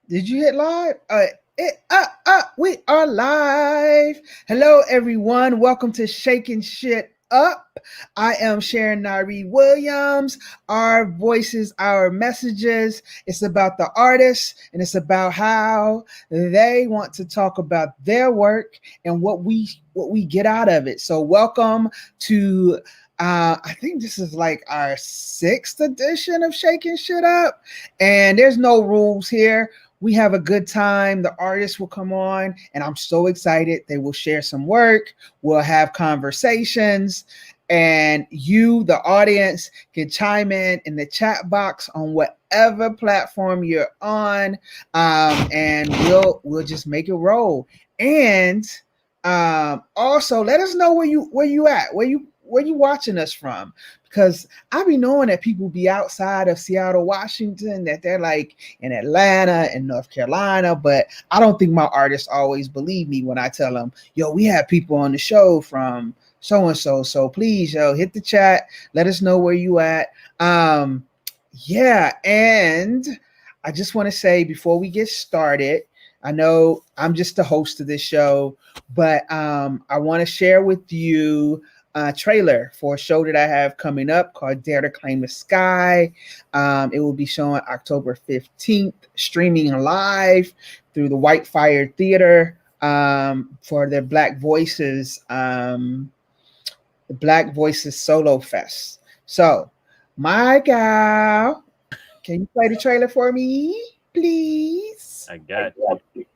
Did you hit live? We are live. Hello, everyone. Welcome to Shakin Shit Up. I am Sharon Nairee Williams. Our voices, our messages. It's about the artists and it's about how they want to talk about their work and what we get out of it. So, welcome to. I think this is like our sixth edition of Shaking Shit Up, and there's no rules here. We have a good time. The artists will come on, and I'm so excited. They will share some work. We'll have conversations, and you, the audience, can chime in the chat box on whatever platform you're on, and we'll just make it roll. And also, let us know where you at, where you watching us from, because I be knowing that people be outside of Seattle, Washington, that they're like in Atlanta and North Carolina, but I don't think my artists always believe me when I tell them, yo, we have people on the show from so and so. So please, yo, hit the chat, let us know where you at. Yeah, and I just want to say before we get started, I know I'm just the host of this show, but I want to share with you trailer for a show that I have coming up called Dare to Claim the Sky. It will be showing October 15th, streaming live through the White Fire Theater for their the Black Voices Solo Fest. So, my gal, can you play the trailer for me, please? I got you.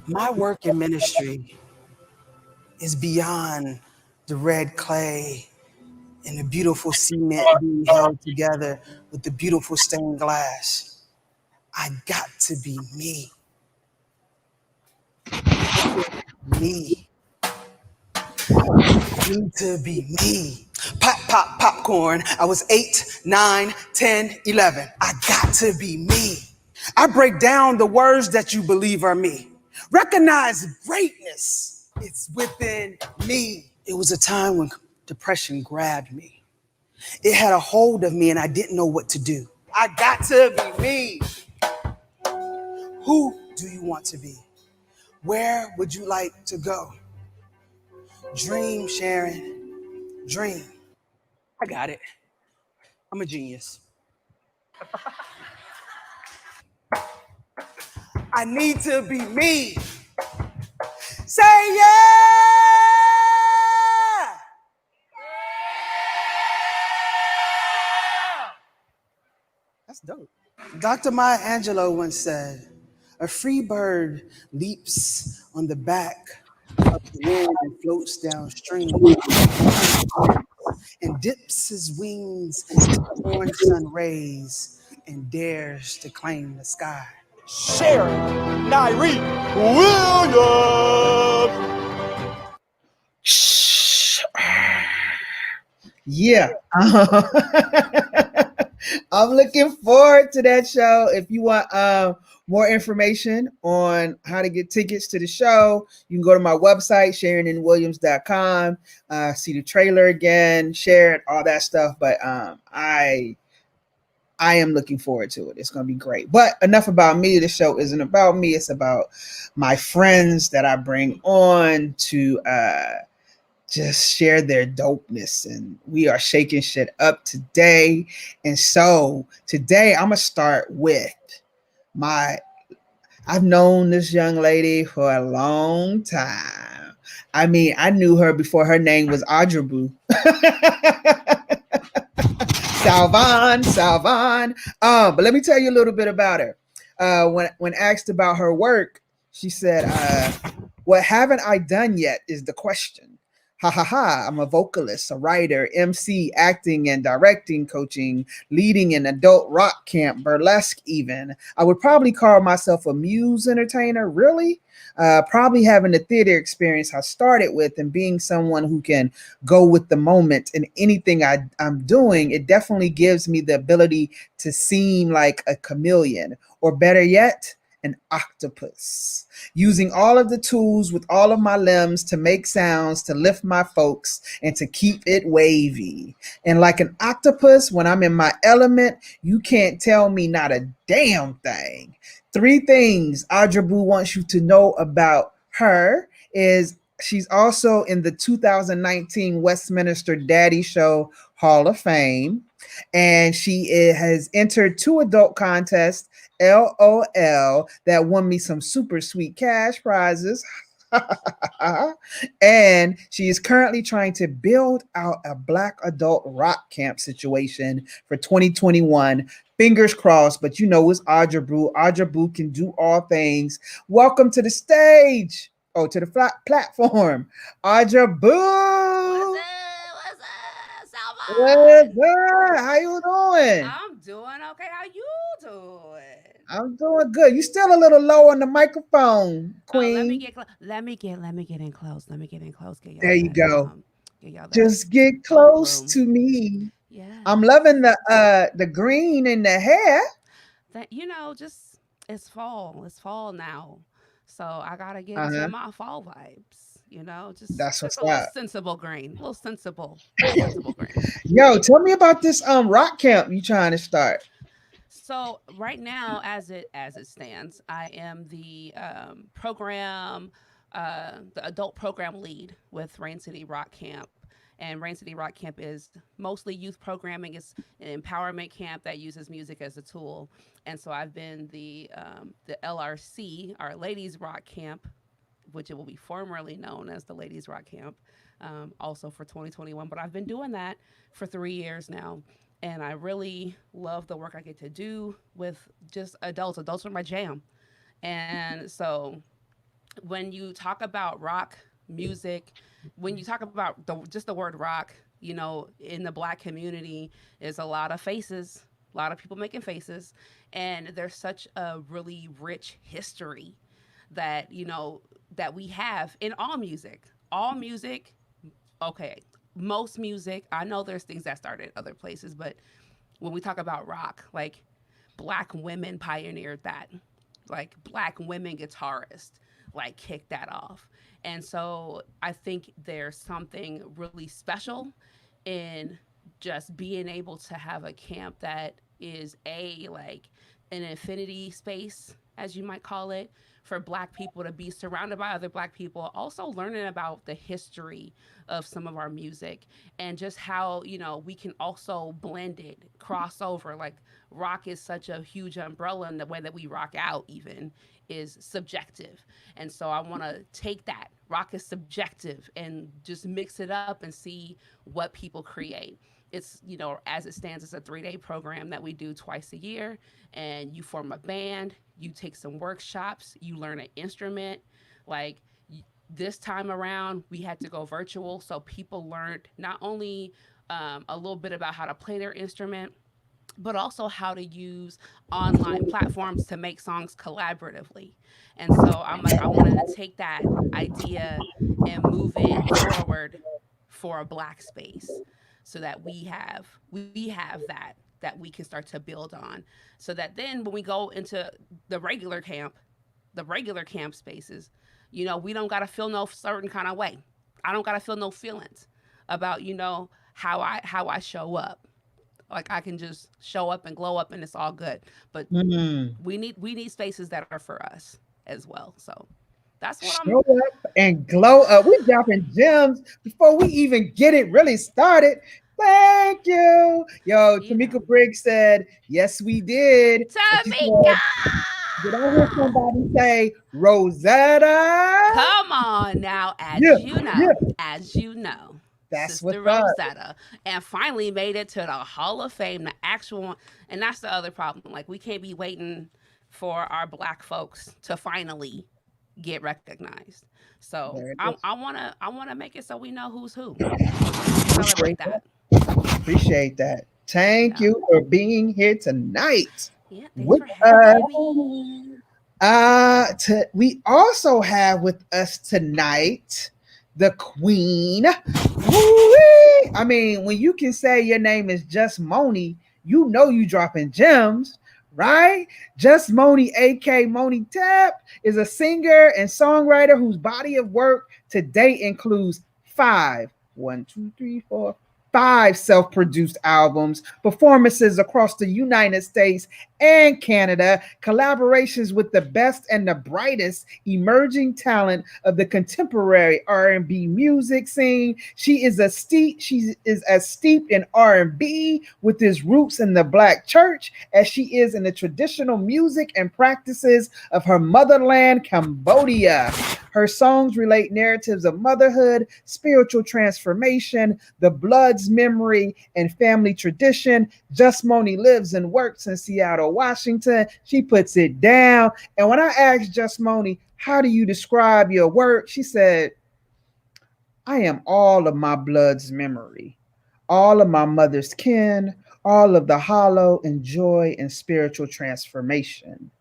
My work in ministry is beyond the red clay and the beautiful cement being held together with the beautiful stained glass. I got to be me. Me. I need to be me. Pop, popcorn. I was 8, 9, 10, 11. I got to be me. I break down the words that you believe are me. Recognize greatness. It's within me. It was a time when depression grabbed me. It had a hold of me and I didn't know what to do. I got to be me. Who do you want to be? Where would you like to go? Dream, Sharon. Dream. I got it. I'm a genius. I need to be me. Say yeah! That's dope. Dr. Maya Angelou once said, a free bird leaps on the back of the wind and floats downstream and dips his wings into the orange sun rays and dares to claim the sky. Sharon Nairee Williams. Yeah. I'm looking forward to that show. If you want more information on how to get tickets to the show, you can go to my website, SharonNWilliams.com, see the trailer again, share it, all that stuff. But I am looking forward to it. It's going to be great. But enough about me. The show isn't about me. It's about my friends that I bring on to just share their dopeness, and we are shaking shit up today. And so today I'm gonna start with I've known this young lady for a long time. I mean, I knew her before her name was Adra. Salvan. But let me tell you a little bit about her. When asked about her work, she said, what haven't I done yet is the question. Ha ha ha, I'm a vocalist, a writer, MC, acting and directing, coaching, leading an adult rock camp, burlesque even. I would probably call myself a muse entertainer, really? Probably having the theater experience I started with and being someone who can go with the moment in anything I'm doing, it definitely gives me the ability to seem like a chameleon, or better yet, an octopus, using all of the tools with all of my limbs to make sounds, to lift my folks, and to keep it wavy. And like an octopus, when I'm in my element, you can't tell me not a damn thing. Three things Adra Boo wants you to know about her is she's also in the 2019 Westminster Daddy Show Hall of Fame, and has entered two adult contests, LOL, that won me some super sweet cash prizes. And she is currently trying to build out a Black adult rock camp situation for 2021. Fingers crossed, but you know it's Adra Boo. Adra Boo can do all things. Welcome to the stage. Oh, to the platform. Adra Boo. What's up, What's Salmon? up? How you doing? I'm doing okay. How you doing? I'm doing good. You still a little low on the microphone, Oh, let me Queen. get let me get in close. Let me get in close. There you go. Get y'all that Just get soul close room. to me. I'm Yes. loving the green in the hair. That just it's fall. It's fall now. So I gotta get into Uh-huh. my fall vibes. That's Just what's a little up. sensible green. A little sensible green. Yo, tell me about this rock camp you trying to start. So right now, as it stands, I am the the adult program lead with Rain City Rock Camp. And Rain City Rock Camp is mostly youth programming. It's an empowerment camp that uses music as a tool. And so I've been the LRC, our Ladies Rock Camp, which it will be formerly known as the Ladies Rock Camp, also for 2021. But I've been doing that for 3 years now. And I really love the work I get to do with just adults. Adults are my jam. And so when you talk about rock music, when you talk about just the word rock, in the Black community, is a lot of faces, a lot of people making faces, and there's such a really rich history that that we have in all music. All music, okay, most music. I know there's things that started other places, but when we talk about rock, like Black women pioneered that. Like Black women guitarists like kicked that off. And so I think there's something really special in just being able to have a camp that is like an infinity space, as you might call it, for Black people to be surrounded by other Black people, also learning about the history of some of our music and just how we can also blend it, cross over. Like rock is such a huge umbrella, and the way that we rock out even is subjective. And so I want to take that rock is subjective and just mix it up and see what people create. It's, as it stands, it's a 3-day program that we do twice a year. And you form a band, you take some workshops, you learn an instrument. Like this time around, we had to go virtual. So people learned not only a little bit about how to play their instrument, but also how to use online platforms to make songs collaboratively. And so I'm like, I wanted to take that idea and move it forward for a Black space so that we have that we can start to build on, so that then when we go into the regular camp, spaces, we don't got to feel no certain kind of way. I don't got to feel no feelings about how I show up. Like I can just show up and glow up and it's all good. But Mm. we need spaces that are for us as well. So that's what I'm Show up and glow up. We dropping gems before we even get it really started. Thank you. Yo, you know. Tamika Briggs said, yes, we did. And she Tamika! said, did I hear somebody say Rosetta? Come on now, Yeah, yeah. as you know, That's Sister what's up. Rosetta, and finally made it to the Hall of Fame, the actual one. And that's the other problem. Like, we can't be waiting for our Black folks to finally get recognized. So There it I, is. I wanna I wanna make it so we know who's who and Appreciate celebrate that. that. Appreciate that. Thank Yeah. you for being here tonight Yeah. Thanks with for us. having me. We also have with us tonight the Queen. Woo-wee! I mean, when you can say your name is JusMoni, you know you dropping gems, right? JusMoni, aka Moni Tap, is a singer and songwriter whose body of work to date includes one, two, three, four, five self-produced albums, performances across the United States and Canada, collaborations with the best and the brightest emerging talent of the contemporary R&B music scene. She is as steeped in R&B with its roots in the Black church as she is in the traditional music and practices of her motherland, Cambodia. Her songs relate narratives of motherhood, spiritual transformation, the blood's memory, and family tradition. JusMoni lives and works in Seattle, Washington. She puts it down. And when I asked JusMoni, how do you describe your work? She said, I am all of my blood's memory, all of my mother's kin, all of the hollow and joy and spiritual transformation.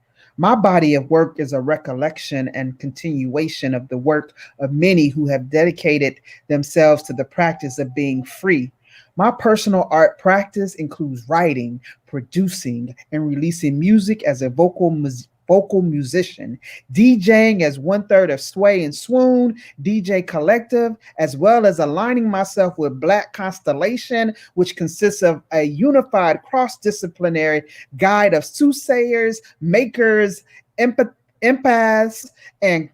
My body of work is a recollection and continuation of the work of many who have dedicated themselves to the practice of being free. My personal art practice includes writing, producing, and releasing music as a vocal musician, DJing as 1/3 of Sway and Swoon, DJ Collective, as well as aligning myself with Black Constellation, which consists of a unified cross-disciplinary guide of soothsayers, makers, empaths, and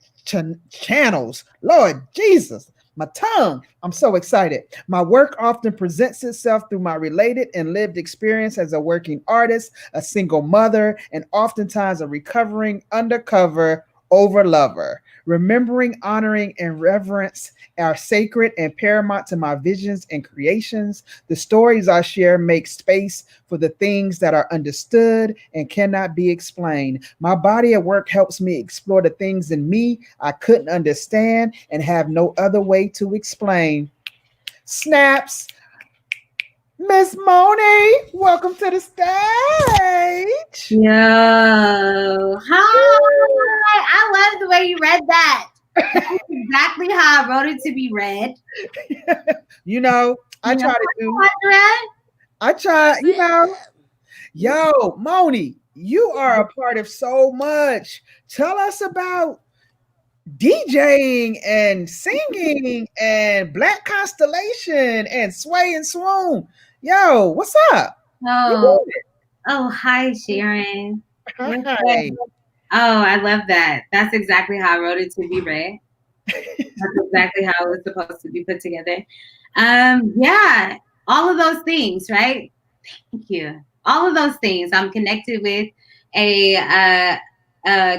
channels. Lord Jesus, my tongue. I'm so excited. My work often presents itself through my related and lived experience as a working artist, a single mother, and oftentimes a recovering undercover over lover. Remembering, honoring, and reverence are sacred and paramount to my visions and creations. The stories I share make space for the things that are understood and cannot be explained. My body of work helps me explore the things in me I couldn't understand and have no other way to explain. Snaps. Miss Moni, welcome to the stage. Yo, hi. I love the way you read that. That's exactly how I wrote it to be read. You know, I try to do. I try, Yo, Moni, you are a part of so much. Tell us about DJing and singing and Black Constellation and Sway and Swoon. Yo, what's up? Oh, hi, Sharon. Hi. Oh, I love that. That's exactly how I wrote it to be read. That's exactly how it was supposed to be put together. Yeah, all of those things, right? Thank you. All of those things. I'm connected with a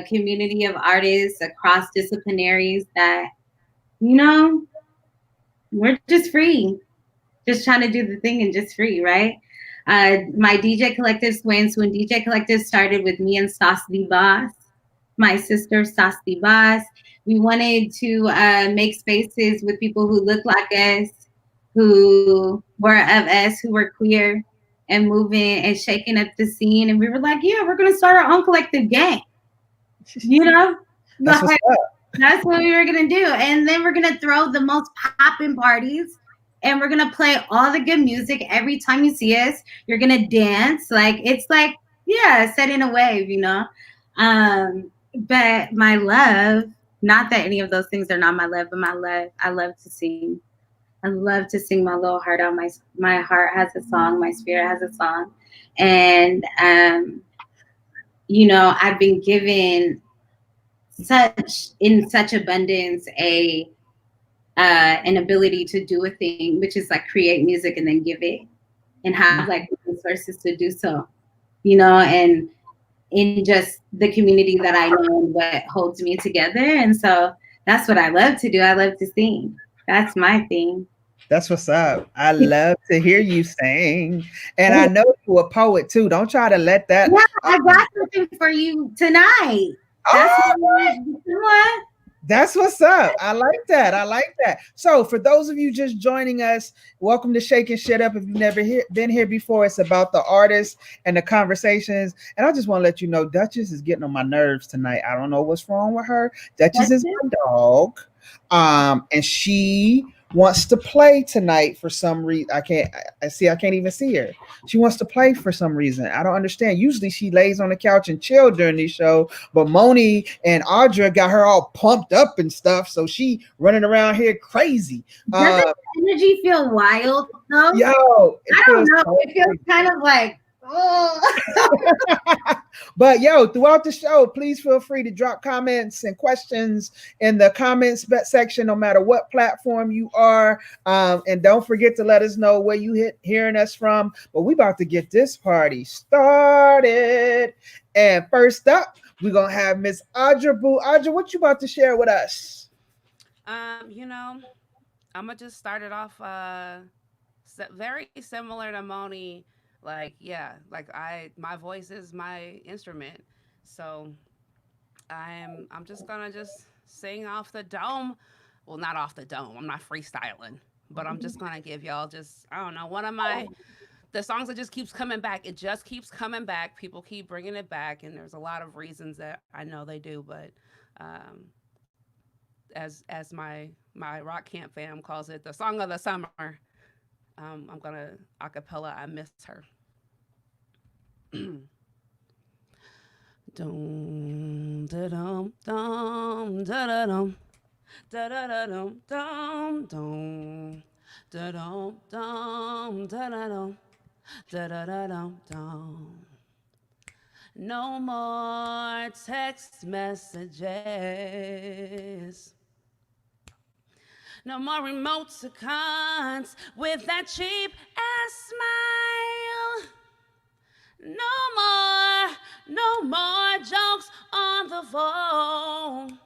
community of artists across disciplinaries that, we're just free. Just trying to do the thing and just free, right? My DJ collective, Swoon DJ Collective, started with me and Soothsayers Boss, my sister Soothsayers Boss. We wanted to make spaces with people who look like us, who were of us, who were queer, and moving and shaking up the scene. And we were like, yeah, we're going to start our own collective gang. That's what's up. That's what we were going to do. And then we're going to throw the most popping parties. And we're going to play all the good music every time you see us. You're going to dance. It's like, yeah, setting a wave, But my love, not that any of those things are not my love, but my love, I love to sing. I love to sing my little heart out. My heart has a song. My spirit has a song. And, I've been given in such abundance an ability to do a thing, which is like create music and then give it and have like resources to do so, and in just the community that I know and what holds me together. And so that's what I love to do. I love to sing. That's my thing. That's what's up. I love to hear you sing. And I know you're a poet too. Don't try to let that. Yeah, I got something for you tonight. That's what's up. I like that. So for those of you just joining us, welcome to Shakin Shit Up. If you've never been here before, it's about the artists and the conversations. And I just want to let you know, Duchess is getting on my nerves tonight. I don't know what's wrong with her. Duchess is my dog. And she wants to play tonight for some reason. I can't even see her. She wants to play for some reason. I don't understand. Usually she lays on the couch and chill during these shows, but Moni and Adra got her all pumped up and stuff, so she running around here crazy. Doesn't energy feel wild though? Yo, I don't know. It feels kind of like Oh. But yo, throughout the show, please feel free to drop comments and questions in the comments section, no matter what platform you are. And don't forget to let us know where you hearing us from. But we about to get this party started. And first up, we're gonna have Miss Adra Boo. Adra, what you about to share with us? You know, I'm gonna just start it off very similar to Moni. Like, yeah, like my voice is my instrument. So I'm just gonna just sing off the dome. Well, not off the dome. I'm not freestyling, but I'm just gonna give y'all just, I don't know, one of my the songs that just keeps coming back. It just keeps coming back. People keep bringing it back, and there's a lot of reasons that I know they do. But um, as my rock camp fam calls it, the song of the summer. I'm gonna acapella. I miss her. Dum da dum dum da da dum da da da dum dum dum da dum dum da da dum da da da dum dum. No more text messages. No more emoticons with that cheap ass smile. No more jokes on the phone.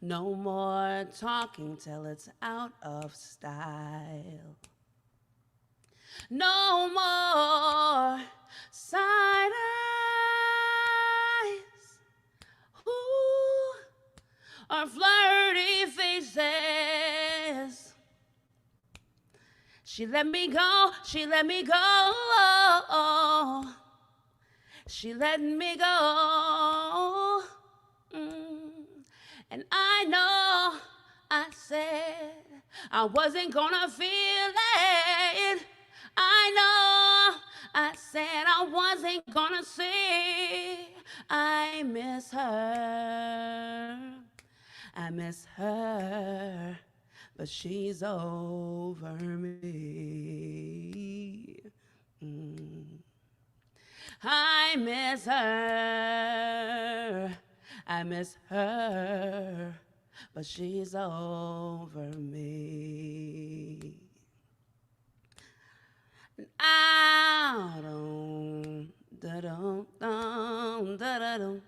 No more talking till it's out of style. No more side eyes. Ooh, or flirty faces. She let me go, she let me go. She let me go. And I know I said I wasn't gonna feel it. I know I said I wasn't gonna see. I miss her. I miss her, but she's over me. I miss her. I miss her, but she's over me. I don't da dum dum da da dum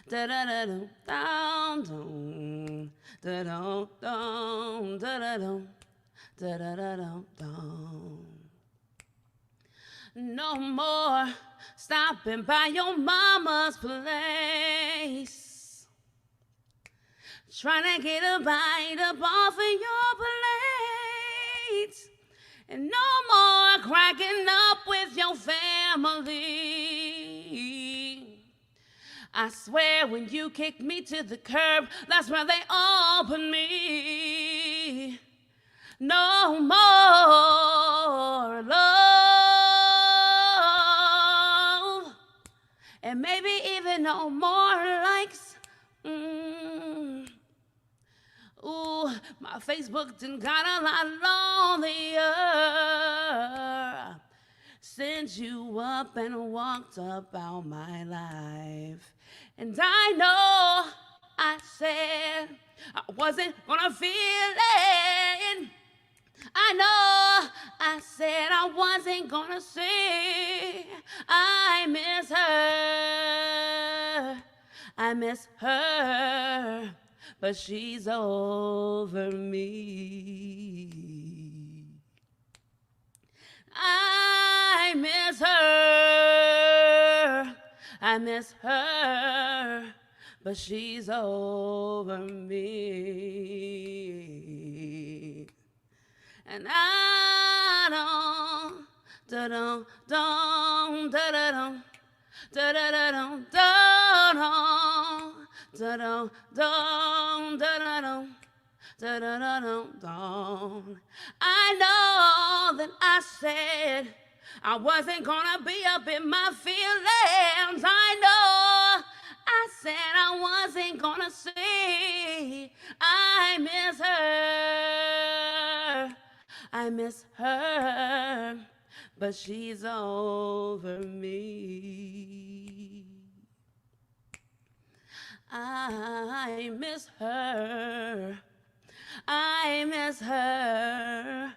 da da da dum dum dum da dum dum da da dum da da da dum dum. No more stopping by your mama's place, trying to get a bite up off of your plate. And no more cracking up with your family. I swear when you kicked me to the curb, that's where they all put me. No more love. And maybe even no more likes. Ooh, my Facebook done got a lot lonelier since you up and walked about my life. And I know I said I wasn't gonna feel it. I know I said I wasn't gonna see. I miss her. I miss her, but she's over me. I miss her. I miss her, but she's over me. And I don't da dum dum da da dum da da da dum da dum da dum dum da da dum da da da dum dum. I know that I said I wasn't gonna be up in my feelings. I know I said I wasn't gonna see. I miss her. I miss her, but she's over me. I miss her. I miss her,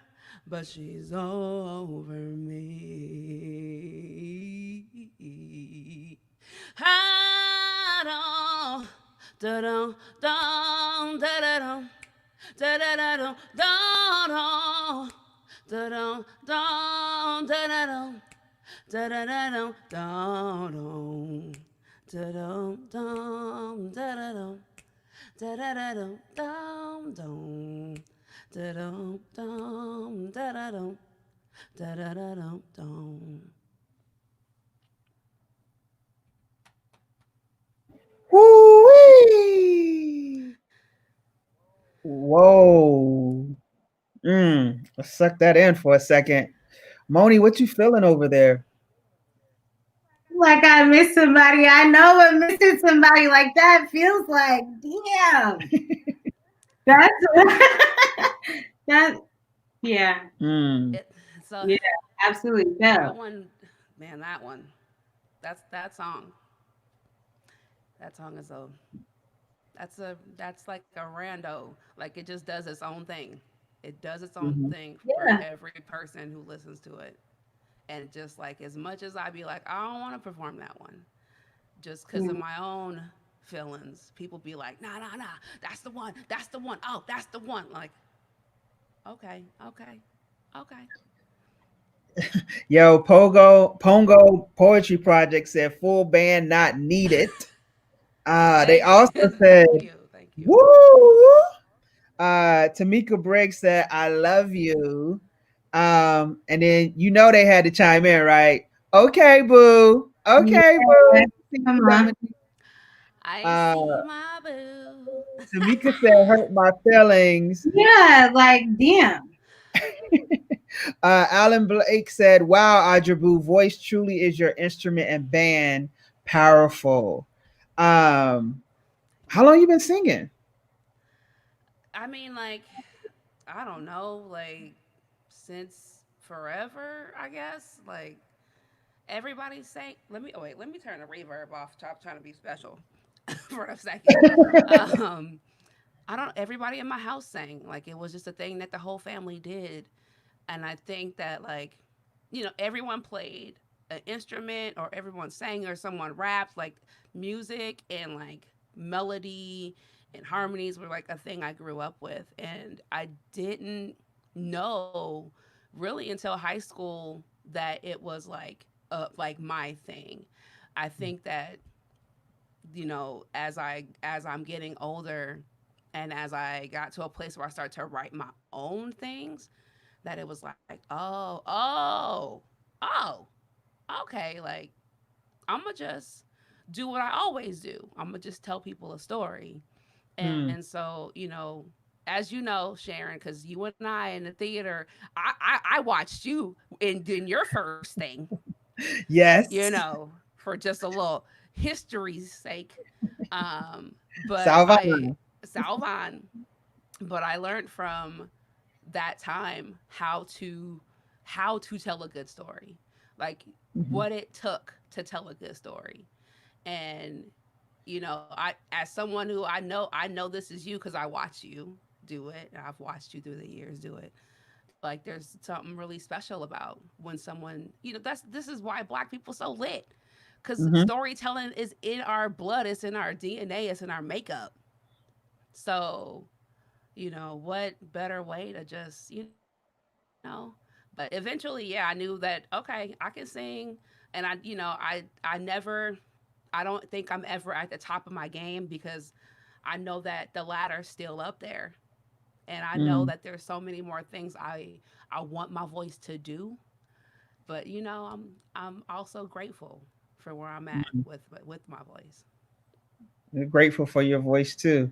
but she's over me. I don't, da dum, dum, da da dum, da da da dum, dum, da dum, dum, da da dum, da da da dum, dum, da dum, dum, da da dum. Da da da dum dum dum da dum dum da da dum da da da dum dum. Woo-wee! Whoa. Let's suck that in for a second. Moni, what you feeling over there? Like I miss somebody. I know what missing somebody like that feels like. Damn. That's that. Yeah. So Yeah. Absolutely. that one, man, that one, that song. That song is that's like a rando. Like it just does its own thing. It does its own Mhm. thing for Yeah. every person who listens to it. And just like as much as I be like, I don't want to perform that one, just because of Mm. my own feelings. People be like, nah, nah, nah, that's the one, that's the one. Oh, that's the one. Like, okay, okay, okay. Yo, Pongo Poetry Project said full band not needed. They Thank you, also said, thank you, thank you. woo! Tamika Briggs said, I love you. And then you know they had to chime in, right? Okay, boo. Okay, Yeah. boo. See Come you, on. Dominique. I Uh, see my boo. Tamika said, hurt my feelings. Yeah. Like damn. Alan Blake said, wow, Adra Boo, voice truly is your instrument and band. Powerful. How long you been singing? I mean, like, I don't know, like, since forever, I guess. Like, everybody's saying, let me turn the reverb off. Stop trying to be special for a second. Um, I don't, everybody in my house sang. Like, it was just a thing that the whole family did. And I think that, like, everyone played an instrument or everyone sang or someone rapped. Like, music and, like, melody and harmonies were, like, a thing I grew up with. And I didn't know really until high school that it was, like my thing. I think that as I'm getting older and as I got to a place where I started to write my own things, that it was like, oh, okay, like I'm gonna just do what I always do. I'm gonna just tell people a story. Hmm. And so, as you know, Sharon, because you and I in the theater, I watched you in your first thing, Yes. for just a little history's sake. But I Salvana. Salvan, but I learned from that time how to tell a good story, like Mhm. what it took to tell a good story. And I, as someone who I know this is you because I watch you do it, and I've watched you through the years do it. Like there's something really special about when someone, this is why Black people so lit, because Mhm. storytelling is in our blood, it's in our DNA, it's in our makeup. So what better way to just, but eventually, yeah, I knew that, okay, I can sing. And I don't think I'm ever at the top of my game, because I know that the ladder's still up there. And I know Mm. that there's so many more things I want my voice to do. But I'm also grateful for where I'm at with my voice. We're grateful for your voice too.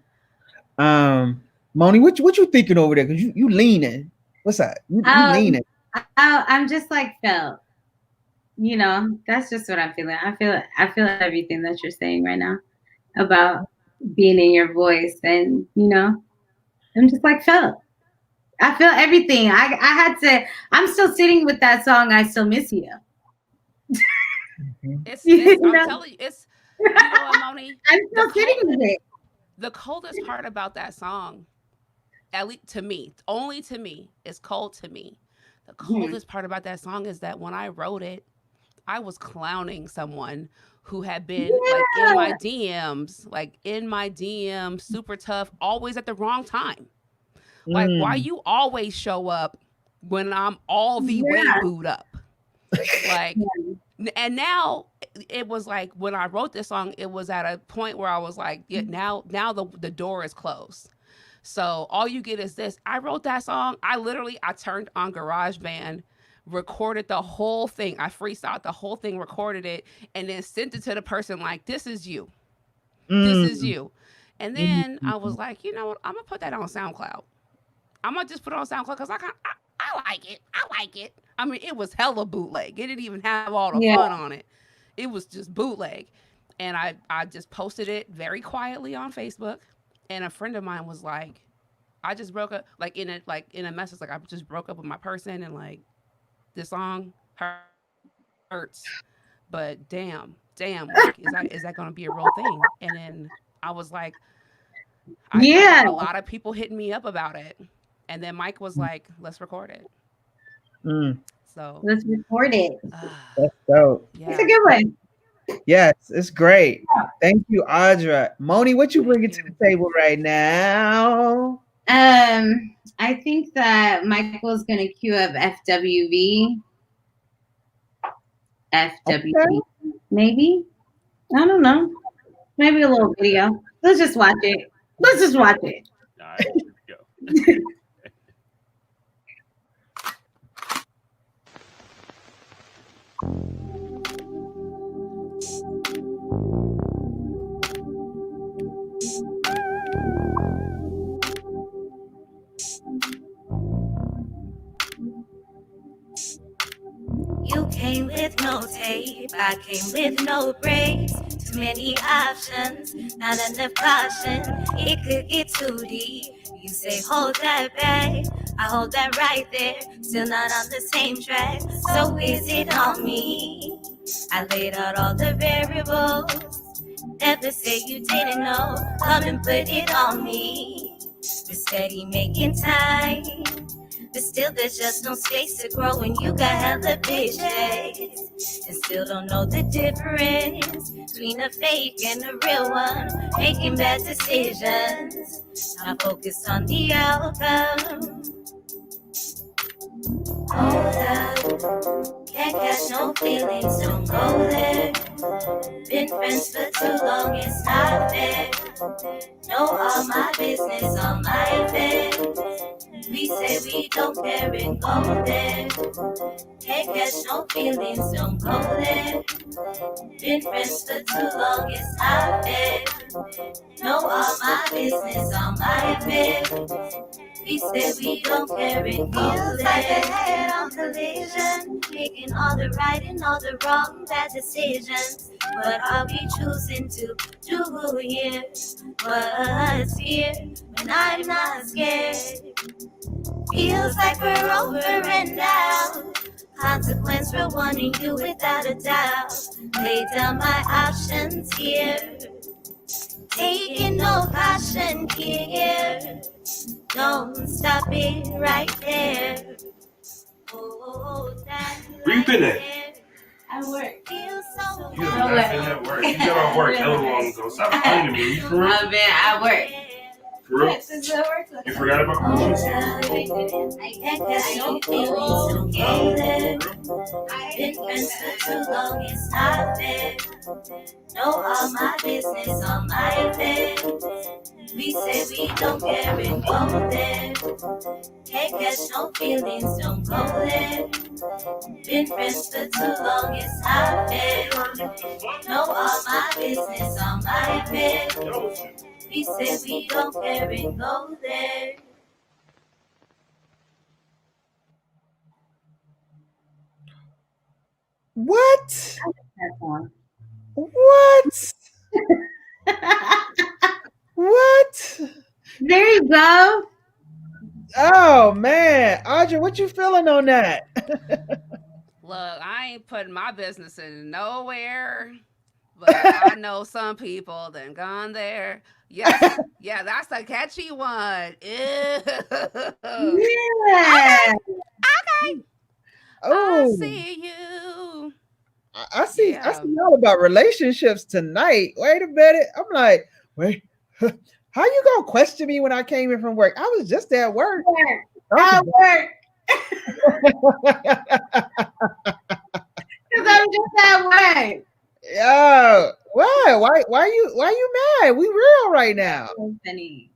Moni, what you thinking over there? Cause you leaning. What's that? You leaning. I'm just like felt. That's just what I'm feeling. I feel everything that you're saying right now about being in your voice, and I'm just like felt. I feel everything. I had to. I'm still sitting with that song. I still miss you. I'm telling you, you know what, Moni? I'm The still sitting with it. the coldest part about that song, at least to me, only to me, it's cold to me. The coldest part about that song is that when I wrote it, I was clowning someone who had been like in my DMs, super tough, always at the wrong time. Like, why you always show up when I'm all the way booed up? Like, and now it was like when I wrote this song, it was at a point where I was like, yeah, now the door is closed. So all you get is this. I wrote that song. I turned on GarageBand, recorded the whole thing. I freestyled the whole thing, recorded it, and then sent it to the person like, this is you. This is you. And then I was like, you know what? I'm gonna put that on SoundCloud. I'm gonna just put it on SoundCloud because I like it. I like it. I mean, it was hella bootleg. It didn't even have all the fun on it. It was just bootleg. And I just posted it very quietly on Facebook. And a friend of mine was like, I just broke up, like in a message, like I just broke up with my person, and like this song hurts. But damn, like is that gonna be a real thing? And then I was like, I got a lot of people hitting me up about it. And then Mike was like, let's record it. So let's record it. That's dope. Yeah. It's a good one. Yes, it's great. Thank you, Adra. Moni, what you bringing to the table right now? I think that Michael's gonna cue up FWV. FWV, maybe. I don't know. Maybe a little video. Let's just watch it. All right, here we go. You came with no tape, I came with no brakes. Too many options, not enough caution. It could get too deep. You say hold that back, I hold that right there. Still not on the same track. So is it on me? I laid out all the variables. Never say you didn't know. Come and put it on me. We're steady making time. But still there's just no space to grow when you got hella bitches. And still don't know the difference between a fake and a real one. Making bad decisions, not focused on the outcome. Hold up, can't catch no feelings, don't go there. Been friends for too long, it's not fair. Know all my business on my bed. We say we don't care and go there. Can't catch no feelings, don't go there. Been friends for too long, it's not fair. Know all my business on my bed. We say we don't care and go there. Feels like a head-on collision, making all the right and all the wrong bad decisions. But are we choosing to do here? What's here when I'm not scared? Feels like we're over and out. Consequence for wanting you without a doubt. Lay down my options here. Taking no caution here. Don't stop it right there. Oh, Where you been at? I work. Feels so You have not been at work. You got off work hella long ago. Stop lying to me. You for real? I've been at work. For real? You forgot about Christmas? I can't catch no feelings, don't go there. Been friends for too long, it's not fair. Know all my business on my bed. We say we don't care and go there. Can't catch no feelings, don't go there. Been friends for too long, it's not fair. Know all my business on my bed. We say we don't care and go there. What? What? What? There you go. Oh man, Adra, what you feeling on that? Look, I ain't putting my business in nowhere, but I know some people that gone there. Yes, yeah, that's a catchy one. Ew. Yeah. Okay, I Oh, see you. I see. I Yeah. see all about relationships tonight. Wait a minute. I'm like, wait, how you gonna question me when I came in from work? I was just at work. Work. Talking At work. Because I'm just at work. Yo, why? Why you mad? We real right now. So funny.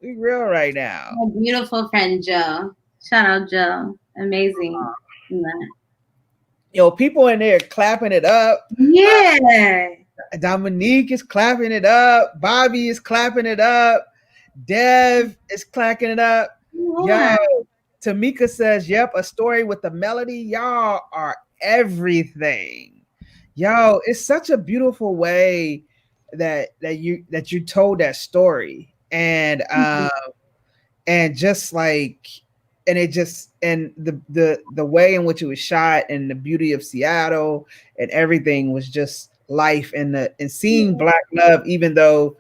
We real right now. My beautiful friend Joe. Shout out Joe. Amazing. Yo, people in there clapping it up. Yeah. Dominique is clapping it up. Bobby is clapping it up. Dev is clacking it up. Yeah. Yo, Tamika says, yep, a story with a melody. Y'all are everything. Yo, it's such a beautiful way that you told that story. And just like and it just and the way in which it was shot and the beauty of Seattle and everything was just life and seeing Black love, even though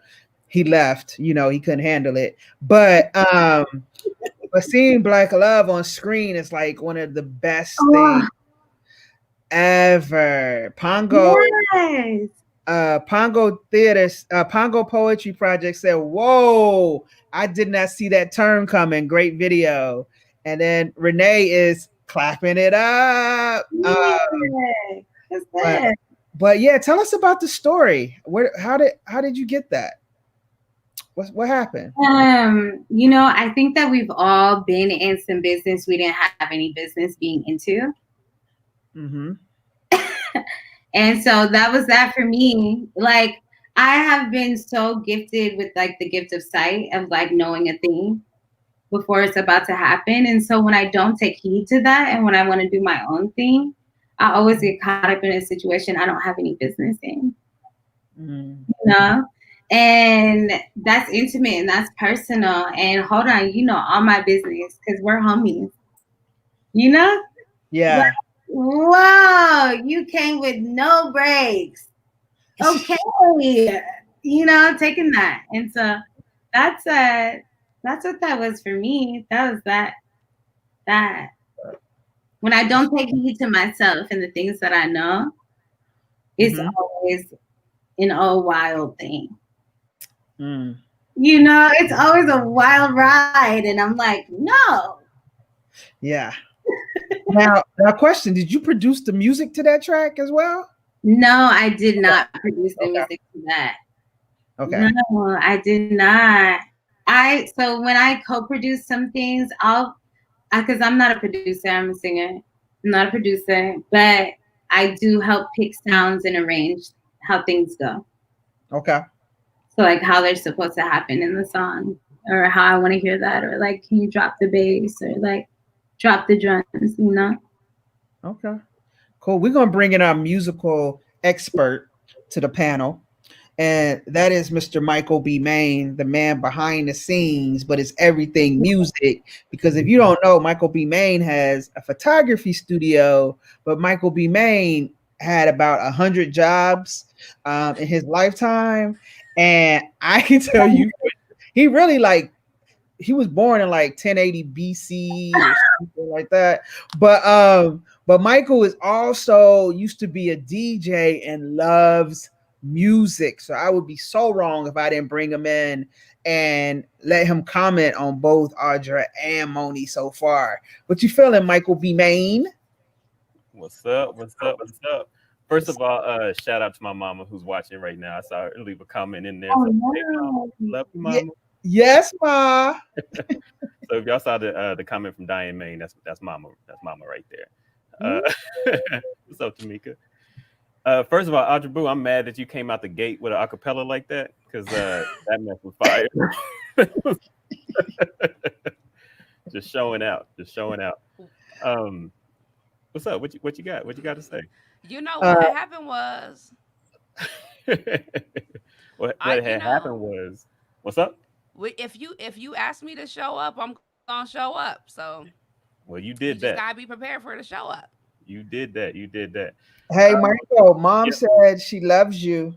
he left, he couldn't handle it. But seeing Black love on screen is like one of the best things Oh, ever. Pongo yes. Pongo Theaters, Pongo Poetry Project said, "Whoa, I did not see that term coming. Great video." And then Renee is clapping it up. Yeah. That's But, it. but yeah, tell us about the story. How did you get that? What happened? I think that we've all been in some business we didn't have any business being into. Mm-hmm. And so that was that for me. Like, I have been so gifted with like the gift of sight of like knowing a thing before it's about to happen. And so when I don't take heed to that and when I want to do my own thing, I always get caught up in a situation I don't have any business in. Mm. You know? And that's intimate and that's personal. And hold on, all my business because we're homies. You know? Like, Yeah. whoa, you came with no breaks. Okay. Taking that. And so that's what that was for me. That was that. When I don't take heed to myself and the things that I know, it's Mhm. always an all wild thing. Mm. It's always a wild ride. And I'm like, no. Yeah. Now, question: did you produce the music to that track as well? No, I did not produce the Okay. music to that. Okay. No, I did not. So when I co-produce some things, because I'm not a producer, I'm a singer. I'm not a producer, but I do help pick sounds and arrange how things go. Okay. So like how they're supposed to happen in the song, or how I want to hear that, or like can you drop the bass, or like drop the drums, Okay. Cool. We're gonna bring in our musical expert to the panel, and that is Mr. Michael B. Main, the man behind the scenes, but it's everything music. Because if you don't know, Michael B. Main has a photography studio, but Michael B. Main had about 100 jobs in his lifetime, and I can tell you, he really he was born in like 1080 BC or something like that. But Michael is also used to be a DJ and loves music. So I would be so wrong if I didn't bring him in and let him comment on both Adra and Moni so far. What you feeling, Michael B. Main? What's up? What's up? What's up? First of all, shout out to my mama who's watching right now. I saw her leave a comment in there. Oh, So, hey, mama. Love you, mama. Yes, Ma. So if y'all saw the comment from Diane Main, that's mama. That's mama right there. What's up, Tamika? First of all, Audrey Boo, I'm mad that you came out the gate with an acapella like that because that mess was fire. Just showing out. What's up? What you got? What you got to say? What had happened was what had happened was what's up? if you ask me to show up, I'm gonna show up. So Well, you you did just that. gotta be prepared for it to show up. You did that. You did that. Hey, Michael, mom yeah. said she loves you.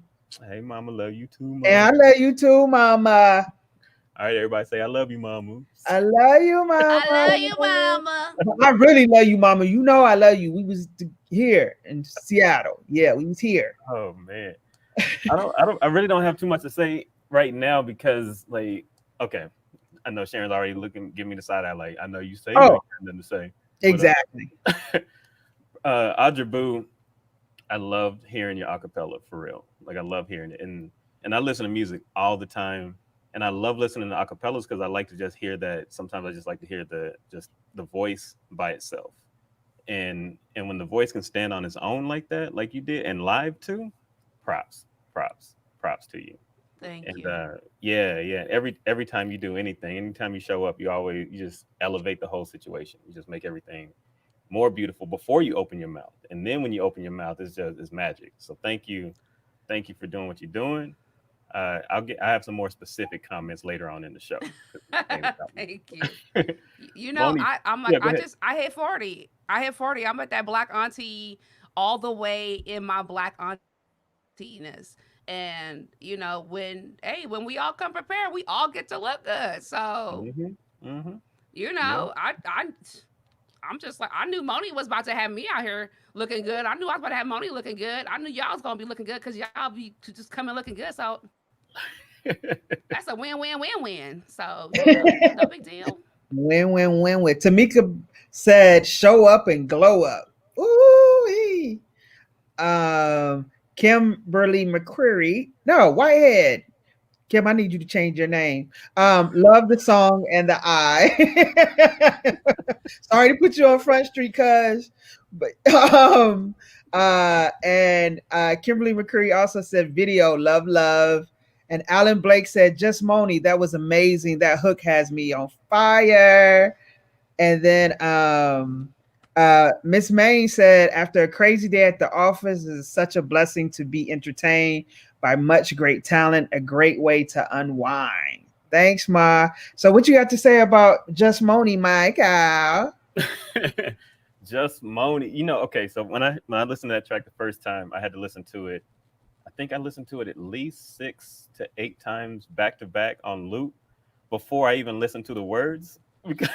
Hey, mama, love you too, And mama. I love you too, mama. All right, everybody say I love you, mama. I love you, I love mama. you, mama. I really love you, mama. You know I love you. We was here in Seattle. Yeah, we was here. Oh man. I really don't have too much to say right now because like okay. I know Sharon's already giving me the side eye like I know you say Oh, nothing to say. exactly. Adra Boo, I loved hearing your acapella for real. Like I love hearing it. And I listen to music all the time. And I love listening to acapellas because I like to just hear that. Sometimes I just like to hear the voice by itself. And when the voice can stand on its own like that, like you did, and live too, props, props to you. Thank And you. yeah. Every time you do anything, anytime you show up, you just elevate the whole situation. You just make everything more beautiful before you open your mouth. And then when you open your mouth, it's magic. So thank you for doing what you're doing. I have some more specific comments later on in the show. Thank you. You know, Moni, I'm like, yeah, go ahead. I hit 40. I hit 40. I'm at that black auntie all the way in my black auntie-ness. And you know, when we all come prepared, we all get to look good. So, Mm-hmm. you Yeah. know, I'm just like I knew Moni was about to have me out here looking good. I knew I was about to have Moni looking good. I knew y'all was gonna be looking good because y'all be just coming looking good. So that's a win. So you know, no big deal. Win. Tamika said, "Show up and glow up." Ooh. Kimberly McCreary. No, Whitehead. Kim, I need you to change your name. Love the song and the eye. Sorry to put you on Front Street, cuz. But and Kimberly McCreary also said video, love. And Alan Blake said, JusMoni, that was amazing. That hook has me on fire. And then Miss Main said, after a crazy day at the office, it is such a blessing to be entertained by much great talent, a great way to unwind. Thanks, Ma. So what you got to say about JusMoni, Michael? JusMoni. You know, okay, so when I listened to that track the first time, I had to listen to it. I think I listened to it at least 6 to 8 times back to back on loop before I even listened to the words because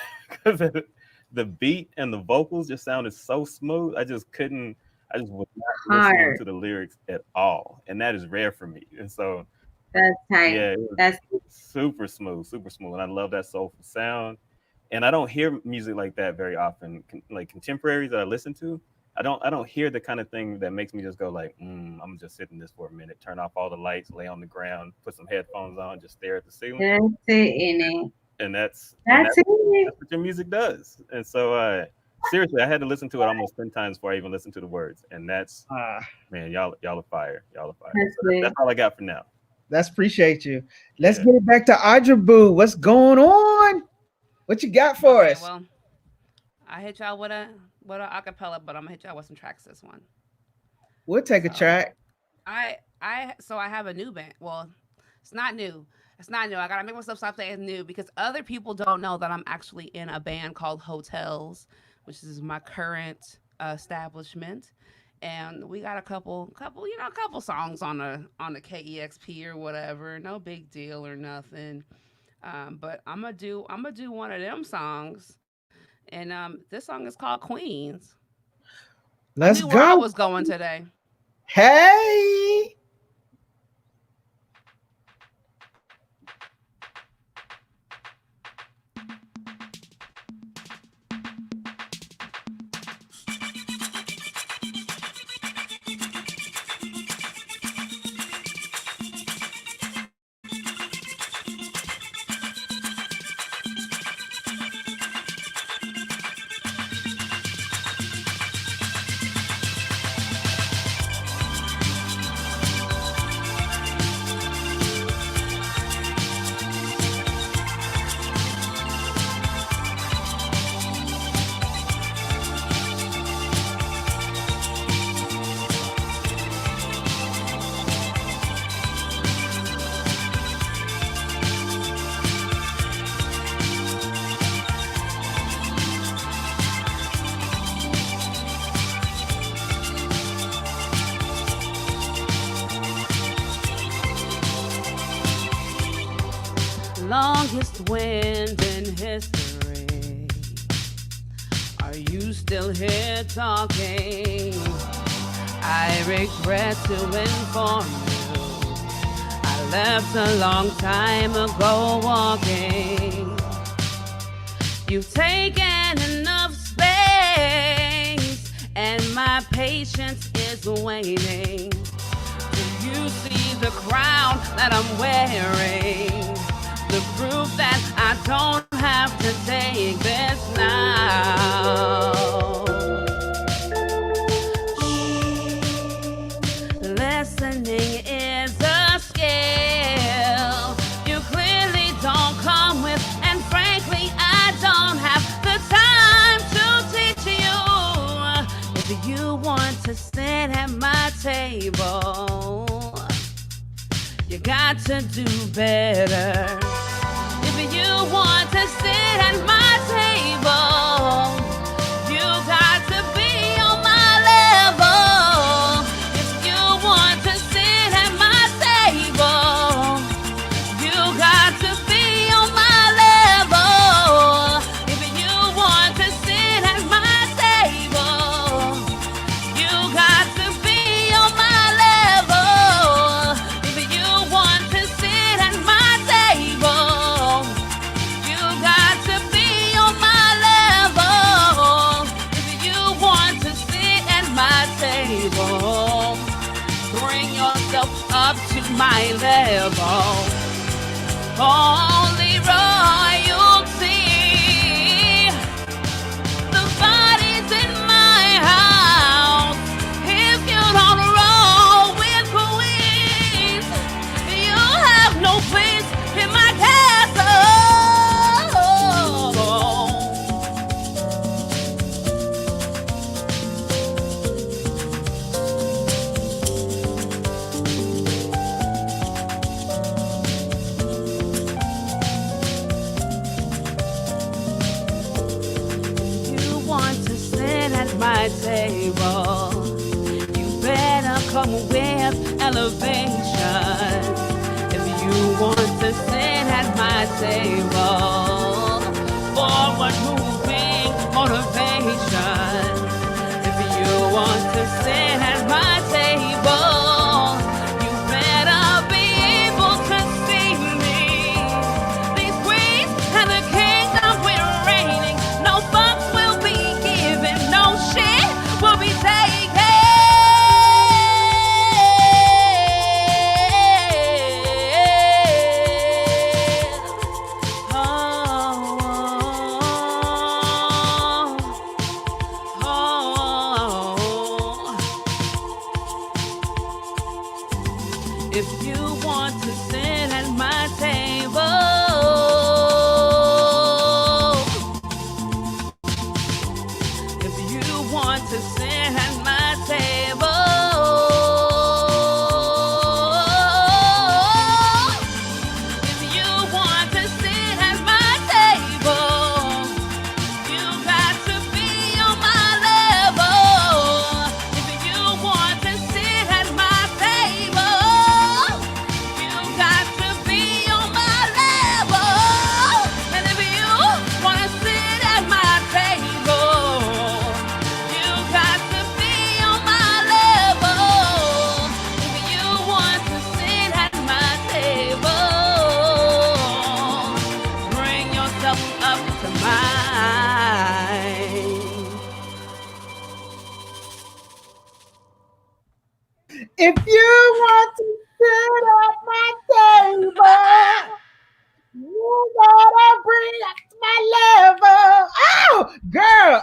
the beat and the vocals just sounded so smooth. I just was not listening to the lyrics at all. And that is rare for me. And so that's tight. Yeah, it was That's super smooth. And I love that soulful sound. And I don't hear music like that very often. Like contemporaries that I listen to, I don't hear the kind of thing that makes me just go like, I'm just sitting this for a minute, turn off all the lights, lay on the ground, put some headphones on, just stare at the ceiling. that's it in it. And that's it. what your music does. And so seriously, I had to listen to it almost 10 times before I even listened to the words. And that's man, y'all are fire. Y'all are fire. That's all I got for now. Let's appreciate you. Let's get it back to Adra Boo. What's going on? What you got for us? Well, I hit y'all with a acapella, but I'm gonna hit y'all with some tracks this one. We'll take a track. I have a new band. Well, it's not new. I gotta make myself stop saying new because other people don't know that I'm actually in a band called Hotels, which is my current establishment. And we got a couple songs on the KEXP or whatever. No big deal or nothing. But I'm gonna do one of them songs, and this song is called Queens. Let's go. Where I was going today. Hey. longest wind in history. Are you still here talking? I regret to inform you, I left a long time ago walking. You've taken enough space, and my patience is waning. Do you see the crown that I'm wearing? The proof that I don't have to take this now. Listening is a skill you clearly don't come with, and frankly, I don't have the time to teach you. If you want to sit at my table, you got to do better. If you want to sit at my table, you got to be on my level. If you want to sit at my table, you got to be on my level. If you want to sit at my table, you got to be on my level. If you want to sit at my table, you got to be on my level. If you want to sit at my table, bring yourself up to my level. Only royalty. The body's in my house. If you don't roll with queens, you have no place in my castle. You want to sit at my table, you better come with elevation. If you want to sit at my table, forward moving motivation. If you want to sit at my table, you better be able to see me. These queens and the kingdom we're reigning. No fucks will be given, no shit will be taken. If you want to sit at my table, if you want to sit at my table, if you want to sit at my table, you got to be on my level. If you want to sit at my table, you got to be on my level. And if you want to sit at my table, you got to be on my level. If you want to sit at my table, bring yourself up to mine. If you want to sit at my table, you gotta bring up my level. Oh, girl,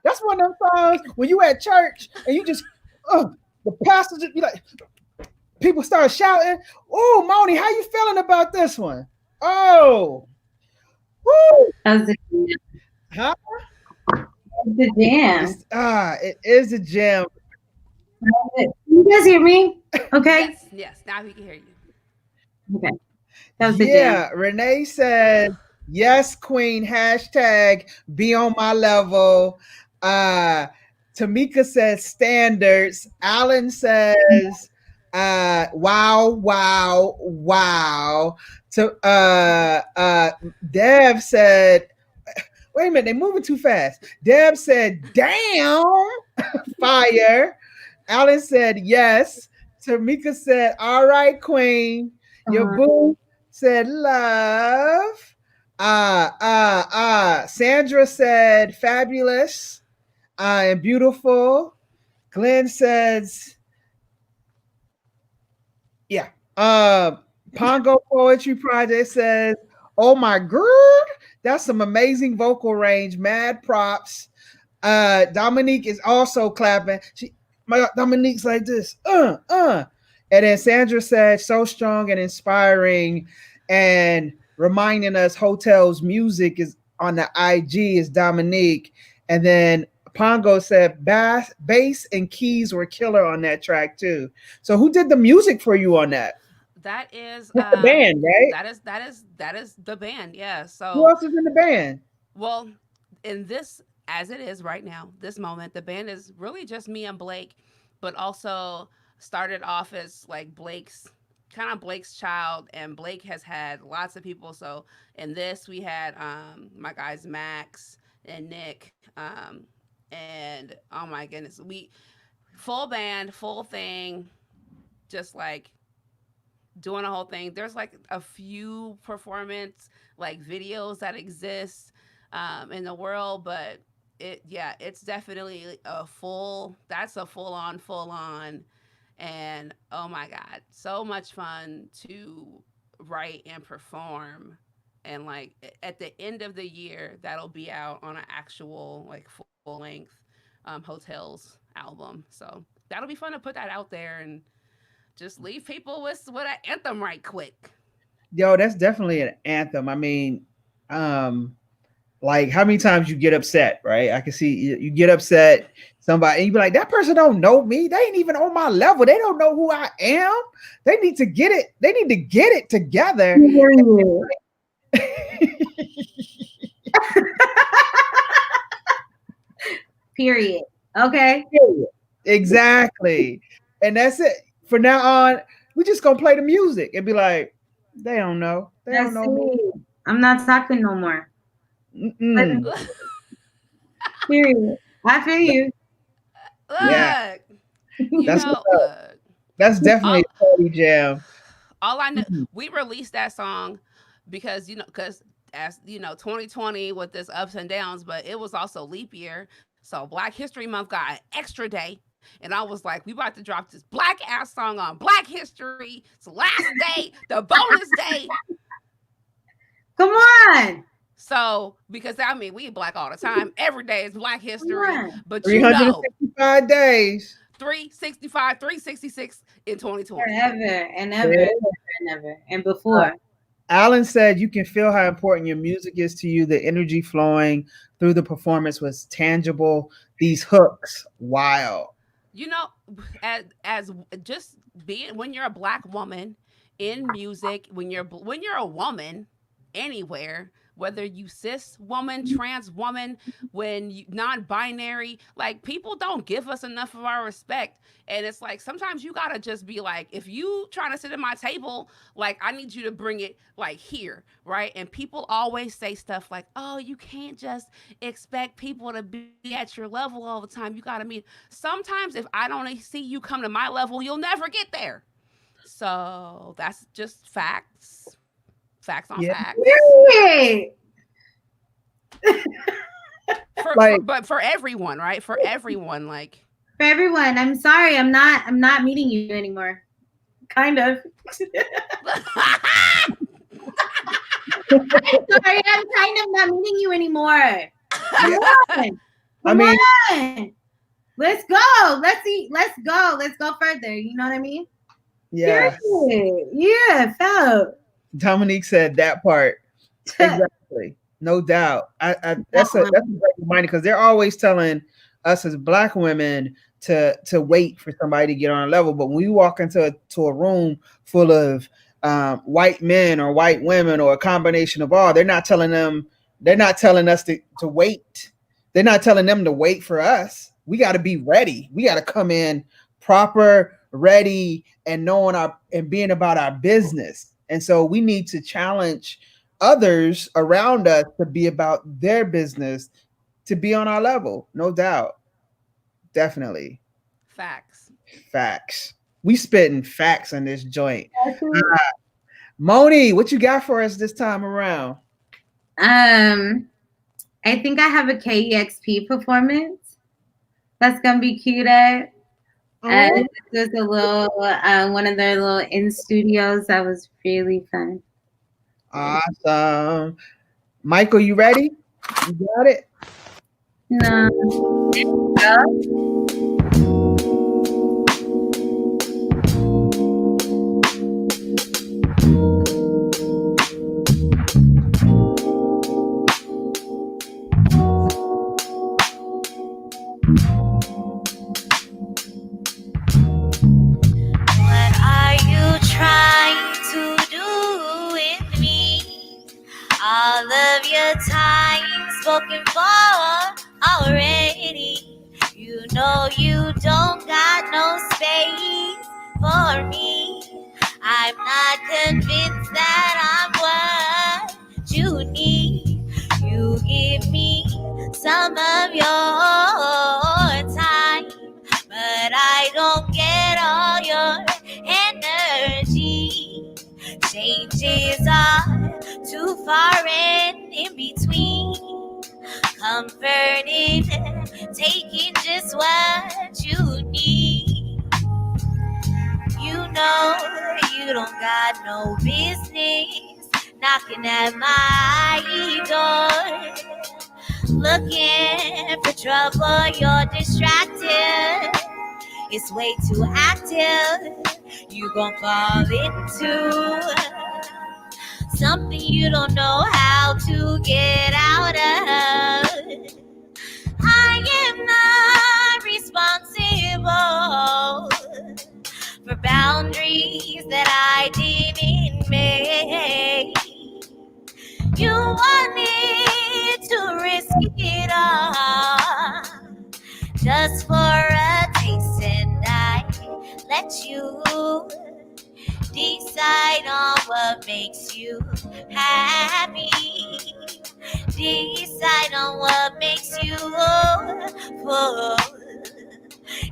that's one of them songs when you at church and you just, the pastor just be like, people start shouting. Oh, Moni, how you feeling about this one? Oh, woo, That was the huh? the jam. It is a jam. You guys hear me? Okay. Yes, now we can hear you. Okay. That was the Yeah, jam. Renee said, yes, queen, hashtag be on my level. Tamika says standards. Alan says Wow. So Dev said, wait a minute, they're moving too fast. Deb said, damn, fire. Alan said, yes. Tamika said, all right, queen. Your boo said, love. Sandra said, fabulous and beautiful. Glenn says, yeah. Pongo Poetry Project says, oh my god, that's some amazing vocal range. Mad props. Dominique is also clapping. Dominique's like this. And then Sandra said, so strong and inspiring, and reminding us Hotel's music is on the IG is Dominique. And then Pongo said bass and keys were killer on that track too. So who did the music for you on that? That is the band, right? That is the band, yeah. So who else is in the band? Well, in this, as it is right now, this moment, the band is really just me and Blake, but also started off as like Blake's child, and Blake has had lots of people. So in this, we had my guys Max and Nick, and oh my goodness, we full band, full thing, just like doing a whole thing. There's like a few performance like videos that exist in the world, but it's definitely that's a full on, and oh my god, so much fun to write and perform. And like at the end of the year, that'll be out on an actual like full length Hotels album. So that'll be fun to put that out there and just leave people with an anthem right quick. Yo, that's definitely an anthem. I mean, like how many times you get upset, right? I can see you get upset, somebody, and you be like, that person don't know me. They ain't even on my level. They don't know who I am. They need to get it. They need to get it together. Period. Okay. Exactly. And that's it. From now on, we just gonna play the music and be like, they don't know. They don't know me. I'm not talking no more. Period. I feel you. Look, yeah. look. That's definitely a party jam. All I know, we released that song because as you know, 2020 with this ups and downs, but it was also leap year. So Black History Month got an extra day. And I was like, we about to drop this black ass song on Black History. It's the last day, the bonus day. Come on. So, because I mean, we black all the time. Every day is Black History. But 365 days. 365, 366 in 2020. Forever and ever and ever and before. Alan said you can feel how important your music is to you. The energy flowing through the performance was tangible. These hooks, wow. You know, as just being when you're a black woman in music, when you're a woman anywhere, whether you cis woman, trans woman, when you non-binary, like people don't give us enough of our respect. And it's like sometimes you gotta just be like, if you trying to sit at my table, like I need you to bring it like here, right? And people always say stuff like, oh, you can't just expect people to be at your level all the time. You gotta meet. Sometimes if I don't see you come to my level, you'll never get there. So that's just facts. Facts on facts. But for everyone, right? For everyone, like for everyone. I'm sorry, I'm not meeting you anymore. Kind of. Sorry, I'm kind of not meeting you anymore. Come on. Come on. Let's go. Let's go. Let's go further. You know what I mean? Yeah. Yeah, felt. Dominique said that part. Exactly. No doubt. That's a great reminder because they're always telling us as black women to wait for somebody to get on a level. But when we walk into a room full of white men or white women or a combination of all, they're not telling us to wait. They're not telling them to wait for us. We got to be ready. We got to come in proper, ready and knowing our and being about our business. And so we need to challenge others around us to be about their business, to be on our level, no doubt. Definitely. Facts. Facts. We spitting facts on this joint. Moni, what you got for us this time around? I think I have a KEXP performance that's gonna be cute at. Oh, This was a little one of their little in studios that was really fun. awesome. Michael, you ready? You got it? No. What are you trying to do with me? All of your time spoken for already. You know you don't got no space for me. I'm not convinced that I'm what you need. You give me some of your time, but I don't get all your energy. Changes are too far and in between. Comforting, taking just what you need. You know you don't got no business knocking at my door. Looking for trouble, you're distracted. It's way too active. You gon' fall into something you don't know how to get out of. I am not responsible for boundaries that I didn't make. You wanted to risk it all just for a taste, and I let you decide on what makes you happy. Decide on what makes you full.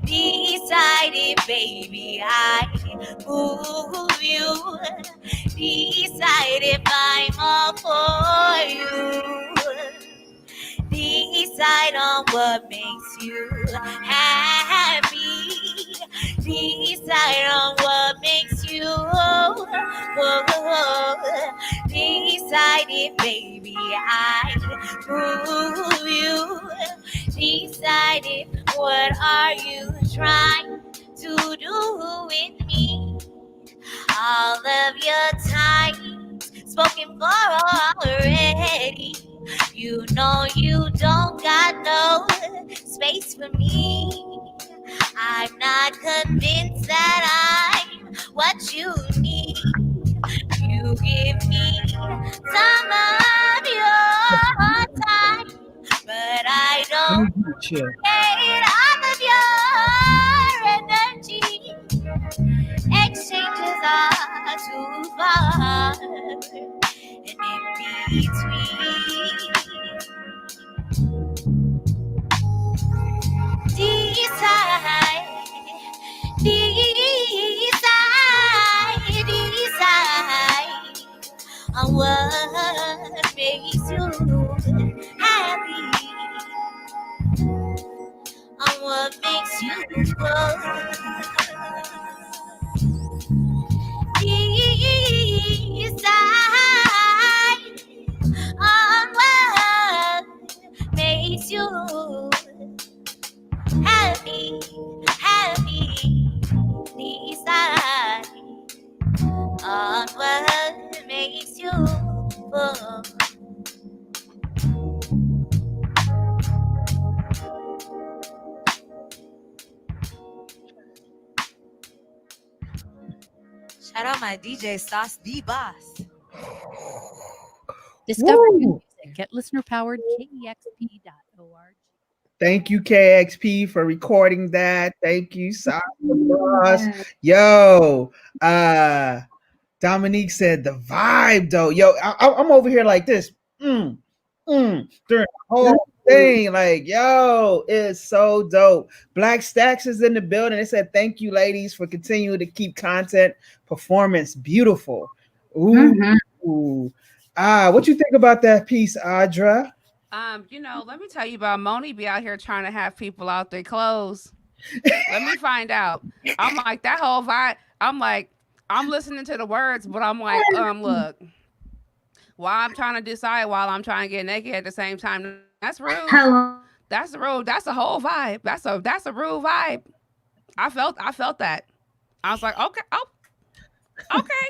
Decide it, baby, I move you. Decide if I'm all for you. Decide on what makes you happy. Decide on what makes you decide it, baby, I move you. Decide it, what are you trying to do with me? All of your time spoken for already. You know you don't got no space for me. I'm not convinced that I'm what you need. You give me some of your time, but I don't Chill. get all of your energy. Exchanges are too far and in between. Decide, decide on what makes you happy, on what makes you grow. Decide on what makes you happy, happy. Decide on what makes you full. Shout out my DJ Sauce the Boss. Discover new Woo! music at listener-powered KEXP.org. Thank you, KXP, for recording that. Thank you, Sasha Boss. Yo, Dominique said the vibe though. Yo, I'm over here like this. During the whole thing. Like, yo, it's so dope. Black Stacks is in the building. They said thank you, ladies, for continuing to keep content performance beautiful. Ooh. What you think about that piece, Adra? Let me tell you about Moni be out here trying to have people out their clothes. Let me find out. I'm like, that whole vibe. I'm like, I'm listening to the words, but I'm like, look, while I'm trying to decide while I'm trying to get naked at the same time, that's rude. Hello. That's rude. That's a whole vibe. That's a rude vibe. I felt that. I was like, okay, okay.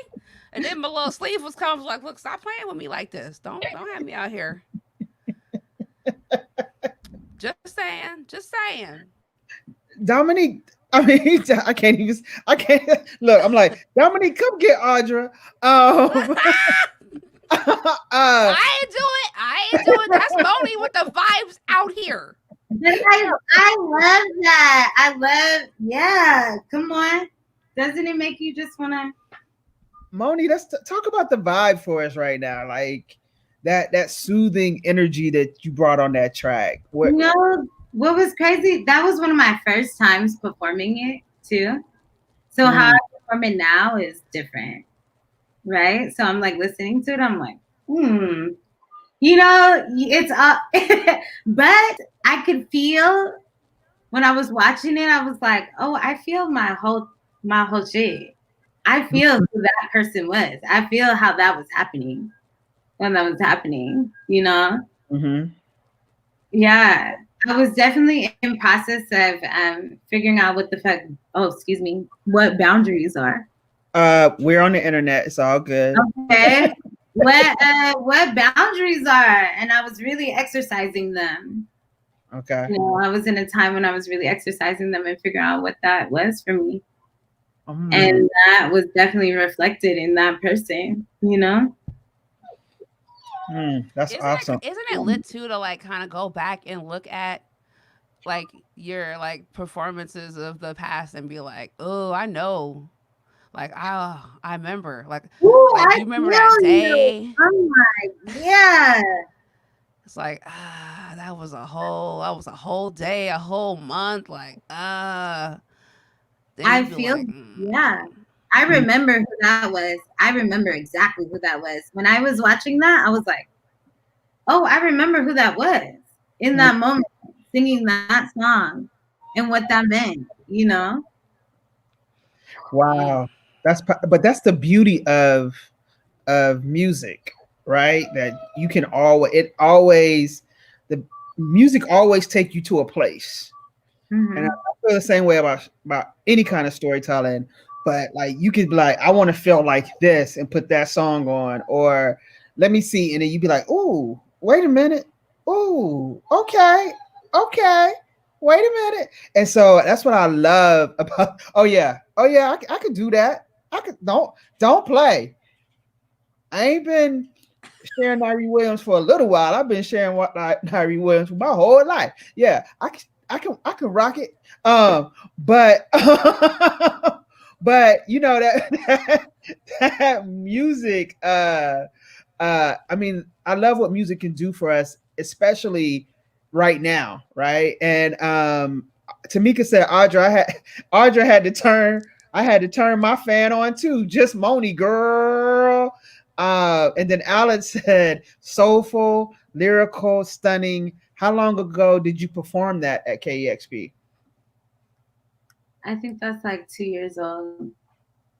And then my little sleeve was coming. Like, look, stop playing with me like this. Don't have me out here. Just saying. Dominique, I mean, I can't look. I'm like, Dominique, come get Adra. I ain't do it. That's Moni with the vibes out here. I love that. Yeah. Come on. Doesn't it make you just want to? Moni, let's talk about the vibe for us right now. Like that soothing energy that you brought on that track. What was crazy? That was one of my first times performing it too. So how I perform it now is different, right? So I'm like listening to it. I'm like, it's up. But I could feel when I was watching it. I was like, oh, I feel my whole shit. I feel who that person was. I feel how that was happening when that was happening, Mm-hmm. Yeah, I was definitely in process of figuring out what what boundaries are. We're on the internet. It's all good. Okay. what boundaries are, and I was really exercising them. Okay. I was in a time when I was really exercising them and figuring out what that was for me. And that was definitely reflected in that person, That's awesome. Isn't it lit too to like kind of go back and look at like your like performances of the past and be like, oh, I know. Like, I remember. Like, ooh, like you remember that day? I'm like, yeah. It's like, that was a whole day, a whole month. Like, I feel like, yeah. I remember who that was. I remember exactly who that was. When I was watching that, I was like, oh, I remember who that was in that moment, singing that song and what that meant, Wow. That's the beauty of music, right? That you can the music always take you to a place. Mm-hmm. And I feel the same way about any kind of storytelling. But like you could be like, I want to feel like this and put that song on, or let me see, and then you'd be like, oh, wait a minute, oh, okay, wait a minute. And so that's what I love about. Oh yeah, I could do that. I could don't play. I ain't been sharing Nyree Williams for a little while. I've been sharing Nyree Williams for my whole life. Yeah, I can rock it. But but that music. I mean, I love what music can do for us, especially right now, right? And Tamika said, Adra had to turn. I had to turn my fan on too. JusMoni, girl. And then Alex said, soulful, lyrical, stunning. How long ago did you perform that at KEXP? I think that's like 2 years old.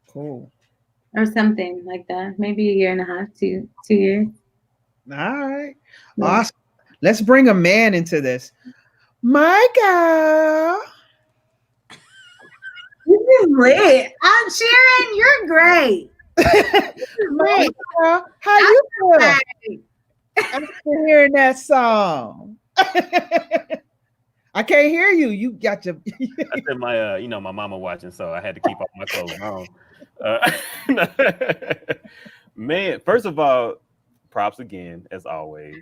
Cool. Or something like that. Maybe a year and a half, 2 years. All right. Yeah. Awesome. Let's bring a man into this. My girl. This is lit. I'm Sharon. You're great. My girl, how you doing? I'm still hearing that song. I can't hear you. You got your. I said my, my mama watching, so I had to keep all my clothes on. Man, first of all, props again as always.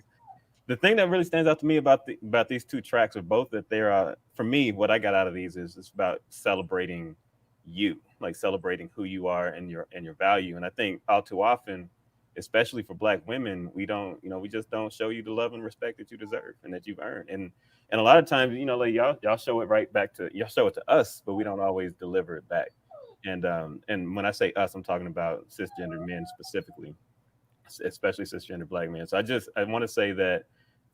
The thing that really stands out to me about these two tracks are both that they're for me, what I got out of these is it's about celebrating you, like celebrating who you are and your value. And I think all too often, especially for Black women, we don't, we just don't show you the love and respect that you deserve and that you've earned. And a lot of times, like y'all show it right back to y'all show it to us, but we don't always deliver it back. And when I say us, I'm talking about cisgender men specifically, especially cisgender Black men. So I want to say that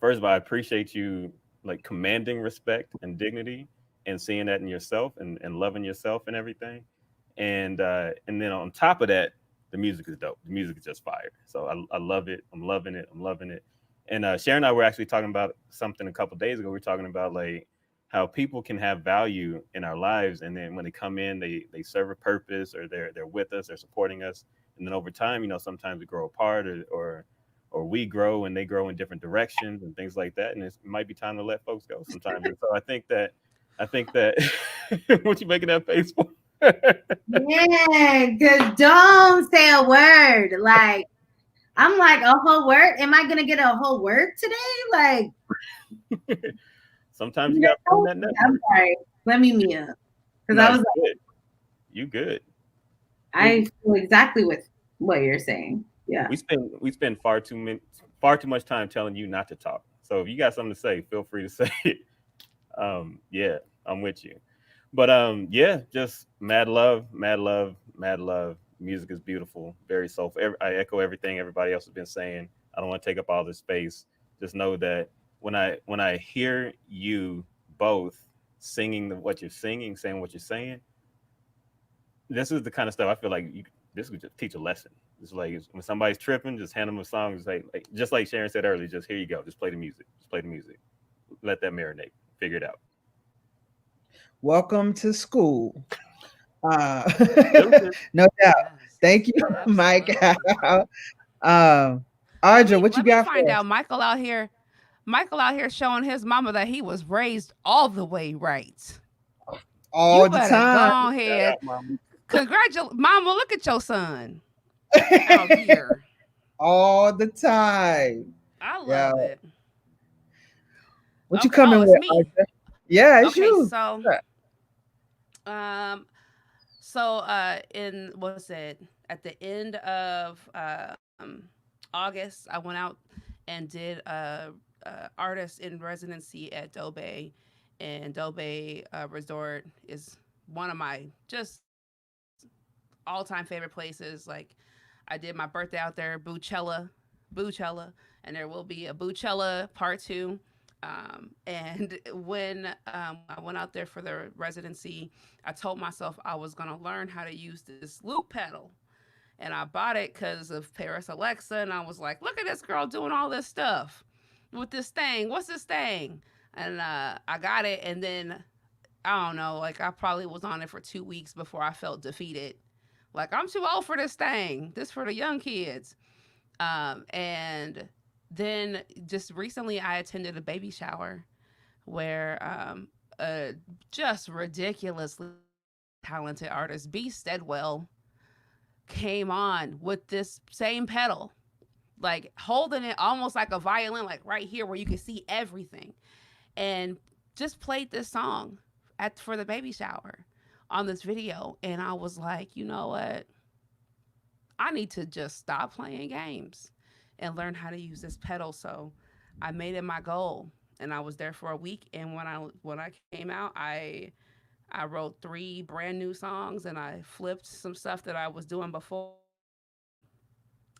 first of all, I appreciate you like commanding respect and dignity and seeing that in yourself and loving yourself and everything. And then on top of that, the music is dope. The music is just fire. So I love it. I'm loving it. I'm loving it. And Sharon and I were actually talking about something a couple of days ago. We were talking about like how people can have value in our lives, and then when they come in, they serve a purpose, or they're with us, they're supporting us, and then over time, sometimes we grow apart, or we grow and they grow in different directions and things like that, and it might be time to let folks go sometimes. And so I think that what you making that face for? Yeah, because don't say a word. Like, I'm like, a whole word? Am I going to get a whole word today? Like, Sometimes you got to put in that I'm network. sorry. Let me mute. Because No, I was you like, good. You good. I feel exactly with what you're saying. Yeah. We spend far too much time telling you not to talk. So if you got something to say, feel free to say it. Yeah, I'm with you. But yeah, just mad love, mad love, mad love. Music is beautiful, very soulful. I echo everything everybody else has been saying. I don't want to take up all this space. Just know that when I hear you both singing what you're singing, saying what you're saying, this is the kind of stuff I feel like this would just teach a lesson. It's like when somebody's tripping, just hand them a song. It's like just like Sharon said earlier, just here you go, just play the music, just play the music, let that marinate, figure it out. Welcome to school. Uh, Deuces. no doubt. Thank Yes, you, Mike. absolutely. Audra, what you Let me got find for us? out. Michael out here showing his mama that he was raised all the way right. All You the better time. go Shout ahead. out, mama. Congratulate mama, look at your son out here. All the time. I Yeah. love it. What you Okay. Oh, coming it's with, me. Audra? Yeah, it's Okay, you. um in what's it at the end of August, I went out and did artist in residency at Dobe, and Dobe Resort is one of my just all time favorite places. Like, I did my birthday out there, Boochella, and there will be a Boochella part 2. And when I went out there for the residency, I told myself I was going to learn how to use this loop pedal. And I bought it because of Paris Alexa. And I was like, look at this girl doing all this stuff with this thing. What's this thing? And I got it. And then I don't know, like I probably was on it for 2 weeks before I felt defeated. Like, I'm too old for this thing. This for the young kids. And then just recently, I attended a baby shower where a just ridiculously talented artist, B. Steadwell, came on with this same pedal, like holding it almost like a violin, like right here where you can see everything, and just played this song for the baby shower on this video. And I was like, you know what? I need to just stop playing games and learn how to use this pedal. So I made it my goal, and I was there for a week. And when I came out, I wrote 3 brand new songs, and I flipped some stuff that I was doing before.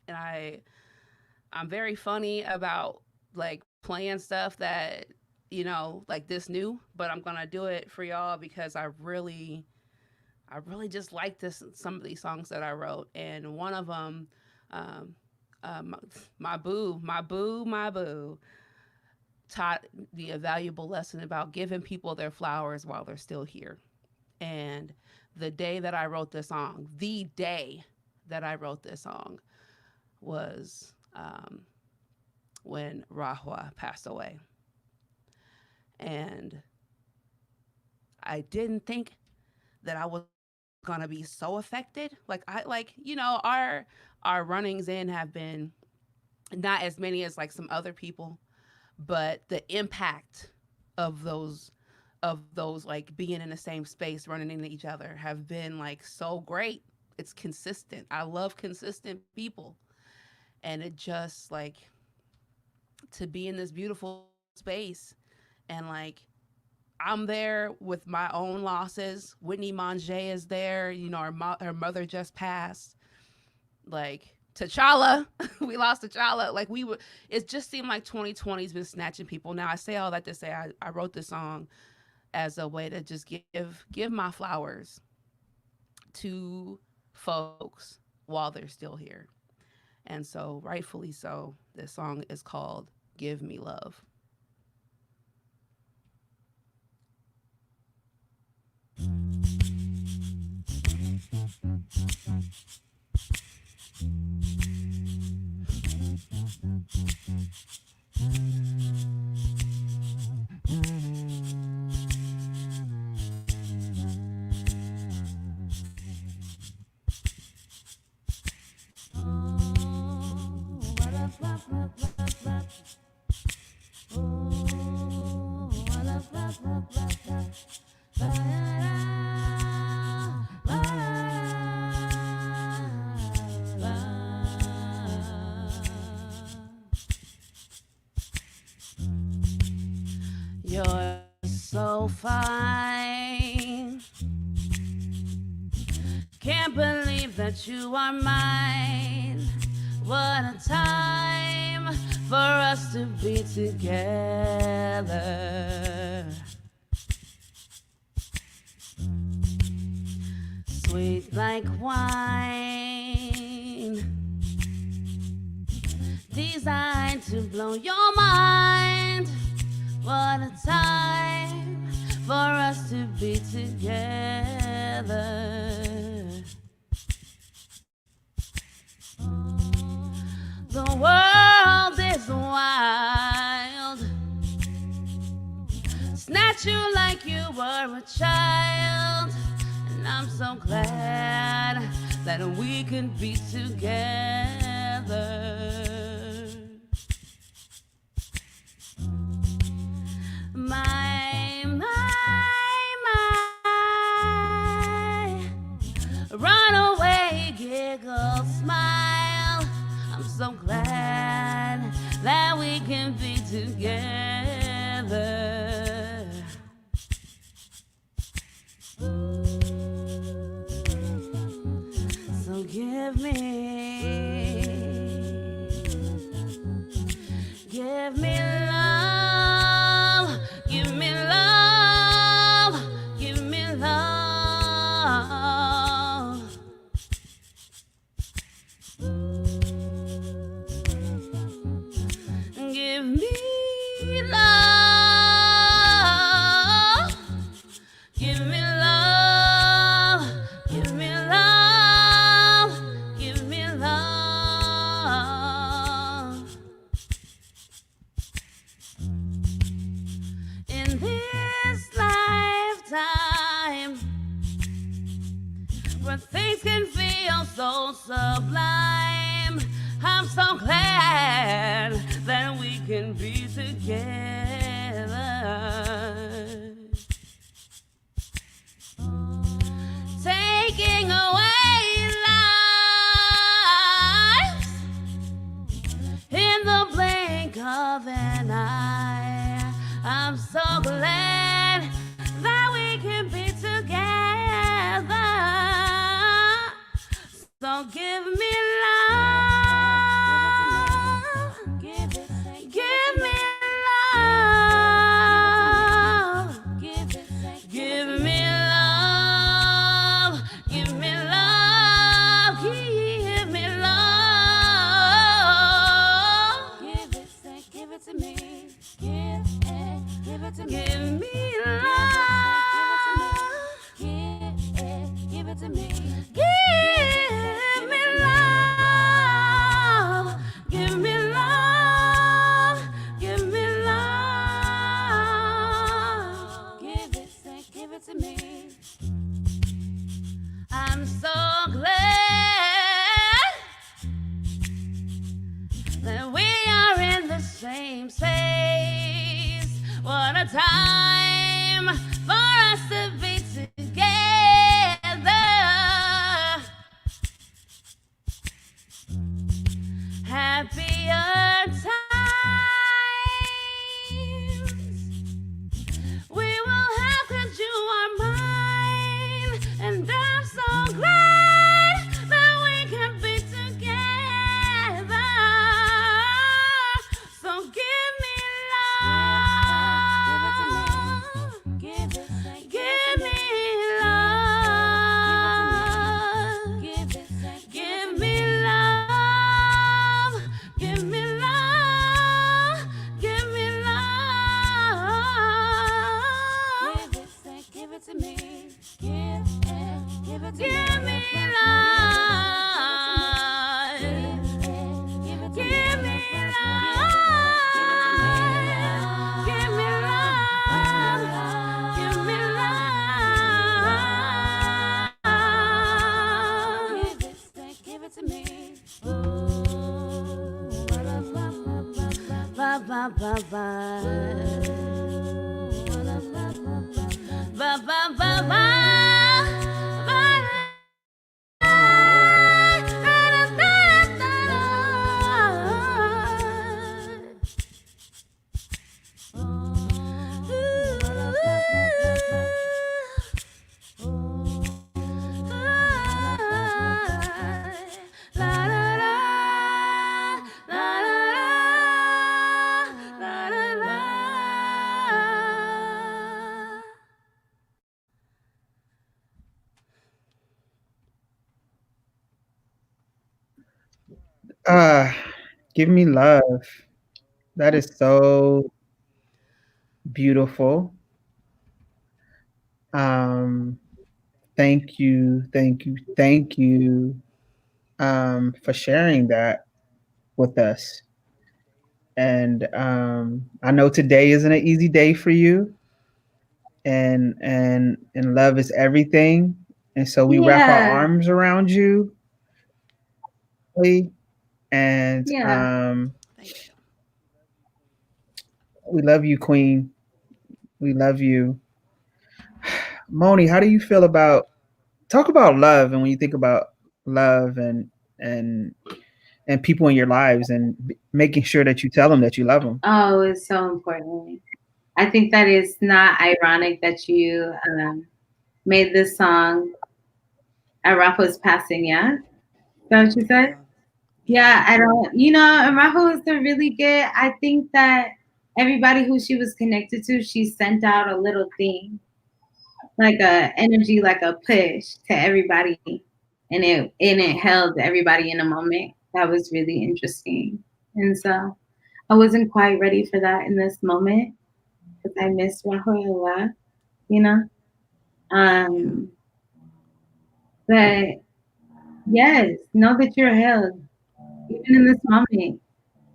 And I'm very funny about like playing stuff that like this new, but I'm gonna do it for y'all because I really just like this some of these songs that I wrote, and one of them, um, my boo, taught me a valuable lesson about giving people their flowers while they're still here. And the day that I wrote this song, the day that I wrote this song was when Rahua passed away, and I didn't think that I was gonna be so affected. Our runnings in have been not as many as like some other people, but the impact of those like being in the same space, running into each other, have been like so great. It's consistent. I love consistent people. And it just like to be in this beautiful space and like I'm there with my own losses. Whitney Mange is there. You know, her mother just passed. Like T'Challa, we lost T'Challa. Like it just seemed like 2020's been snatching people. Now I say all that to say I wrote this song as a way to just give my flowers to folks while they're still here. And so rightfully so, this song is called Give Me Love. You're so fine. Can't believe that you are mine. What a time for us to be together. Sweet like wine, designed to blow your mind. What a time for us to be together. The world is wild. Snatch you like you were a child. And I'm so glad that we can be together. My, run away, giggle, smile. I'm so glad that we can be together. So give me love, give me love, give me love. Give me love, give me love, give me love, give me love. In this lifetime, where things can feel so sublime, I'm so glad that we can be together. Taking away lives in the blink of an eye. I'm so glad that we can be together. So give me love, give me love, give me love, give me love, give me love. Give it to me, give it to me, give me love, give it to me, give me love, give me love, give me love, give it to me. I'm so glad that we are in the same space. What a time for us to be together. Happier times we will have 'cause you are mine, and I'm so glad that we can be together. So give me love, give me love, give me love, give me love, give me love. Give it to me, give it to me, give me love, give me love, give me love, give me love, give it to me. Ba ba ba ba. Ba ba ba ba. Give me love. That is so beautiful. Thank you, thank you, thank you for sharing that with us. And I know today isn't an easy day for you, and love is everything. And so we wrap our Yeah. arms around you, and Yeah. Thank you. we love you, Queen. We love you. Moni, how do you feel about talk about love, and when you think about love and and people in your lives, and making sure that you tell them that you love them? Oh, it's so important. I think that it's not ironic that you made this song at Rafa's passing, yeah? Is that what you said? Yeah, I don't, and Rafa was a really good, I think that everybody who she was connected to, she sent out a little thing, like a energy, like a push to everybody. And it held everybody in a moment. That was really interesting. And so I wasn't quite ready for that in this moment because I missed Rafa a lot, you know? But yes, know that you're held, even in this moment.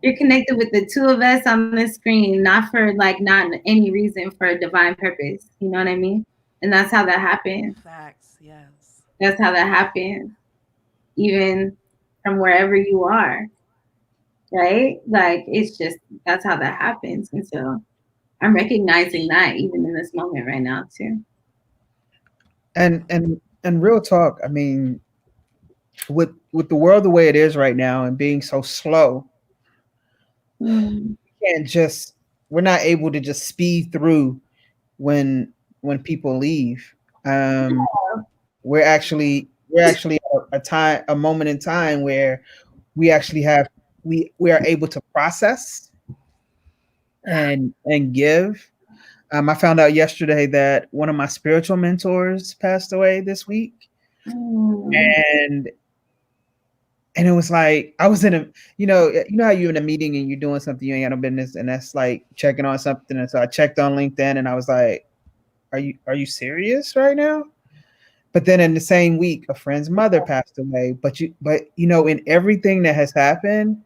You're connected with the two of us on this screen, not any reason, for a divine purpose. You know what I mean? And that's how that happens. Facts, yes. That's how that happens, even from wherever you are, right? Like, it's just, that's how that happens. And so I'm recognizing that even in this moment right now, too. And real talk, I mean, with the world the way it is right now and being so slow, Mm. can't just we're not able to just speed through when people leave. We're actually a moment in time where we actually have we are able to process and give. I found out yesterday that one of my spiritual mentors passed away this week, and it was like I was in a you know how you're in a meeting and you're doing something you ain't got no business, and that's like checking on something. And so I checked on LinkedIn and I was like, are you serious right now? But then in the same week, a friend's mother passed away. But in everything that has happened,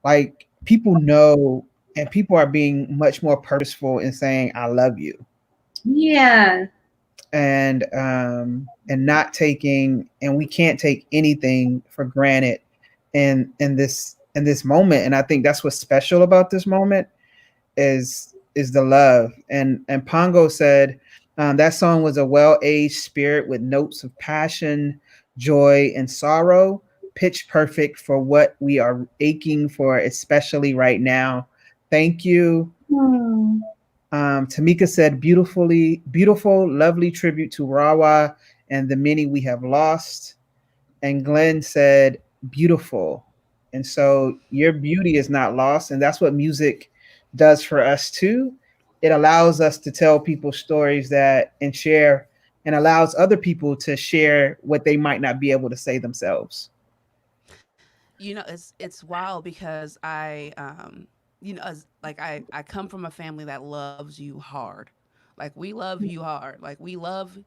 like, people know, and people are being much more purposeful in saying I love you. Yeah. And not taking, and we can't take anything for granted in this moment. And I think that's what's special about this moment is is the love. And Pongo said that song was a well-aged spirit with notes of passion, joy, and sorrow, pitch perfect for what we are aching for, especially right now. Thank you. Hmm. Tamika said, beautiful, lovely tribute to Rawa and the many we have lost. And Glenn said, beautiful. And so your beauty is not lost. And that's what music does for us too. It allows us to tell people stories that and share and allows other people to share what they might not be able to say themselves. It's wild because I come from a family that loves you hard. Like we love you hard. Like we love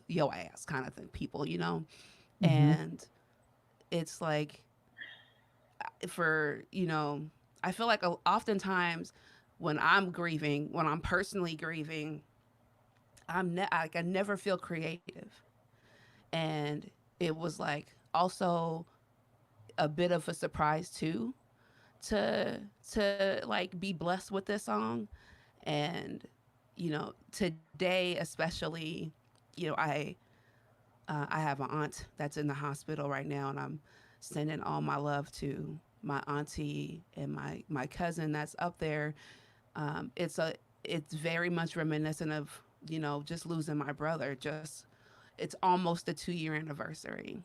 your ass kind of thing, people. Mm-hmm. And it's like for, I feel like oftentimes when I'm grieving, when I'm personally grieving, I never feel creative. And it was like also a bit of a surprise too to like be blessed with this song. And today especially, I have an aunt that's in the hospital right now, and I'm sending all my love to my auntie and my cousin that's up there. It's very much reminiscent of just losing my brother. Just it's almost a 2 year anniversary,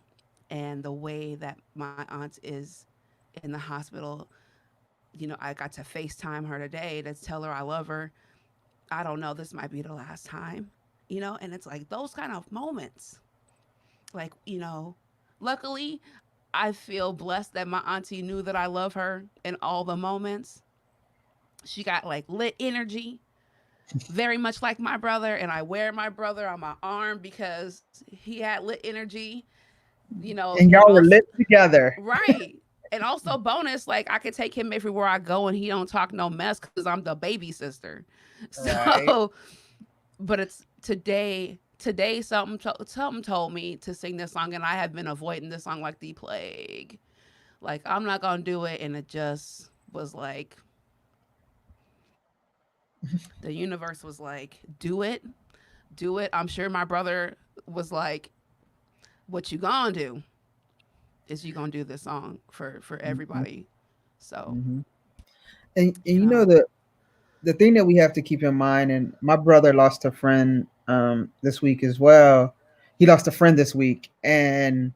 and the way that my aunt is in the hospital, I got to FaceTime her today to tell her I love her. I don't know, this might be the last time, and it's like those kind of moments. Like, luckily, I feel blessed that my auntie knew that I love her in all the moments. She got like lit energy, very much like my brother, and I wear my brother on my arm because he had lit energy, And and y'all were also lit together. right. And also bonus, like I could take him everywhere I go and he don't talk no mess because I'm the baby sister. Right. So but it's today something told me to sing this song, and I have been avoiding this song like the plague. Like I'm not gonna do it, and it just was like the universe was like, do it. I'm sure my brother was like, what you gonna do is you gonna do this song for Mhm. everybody. So Mhm. And you you know know, the thing that we have to keep in mind, and my brother lost a friend this week as well. He lost a friend this week, and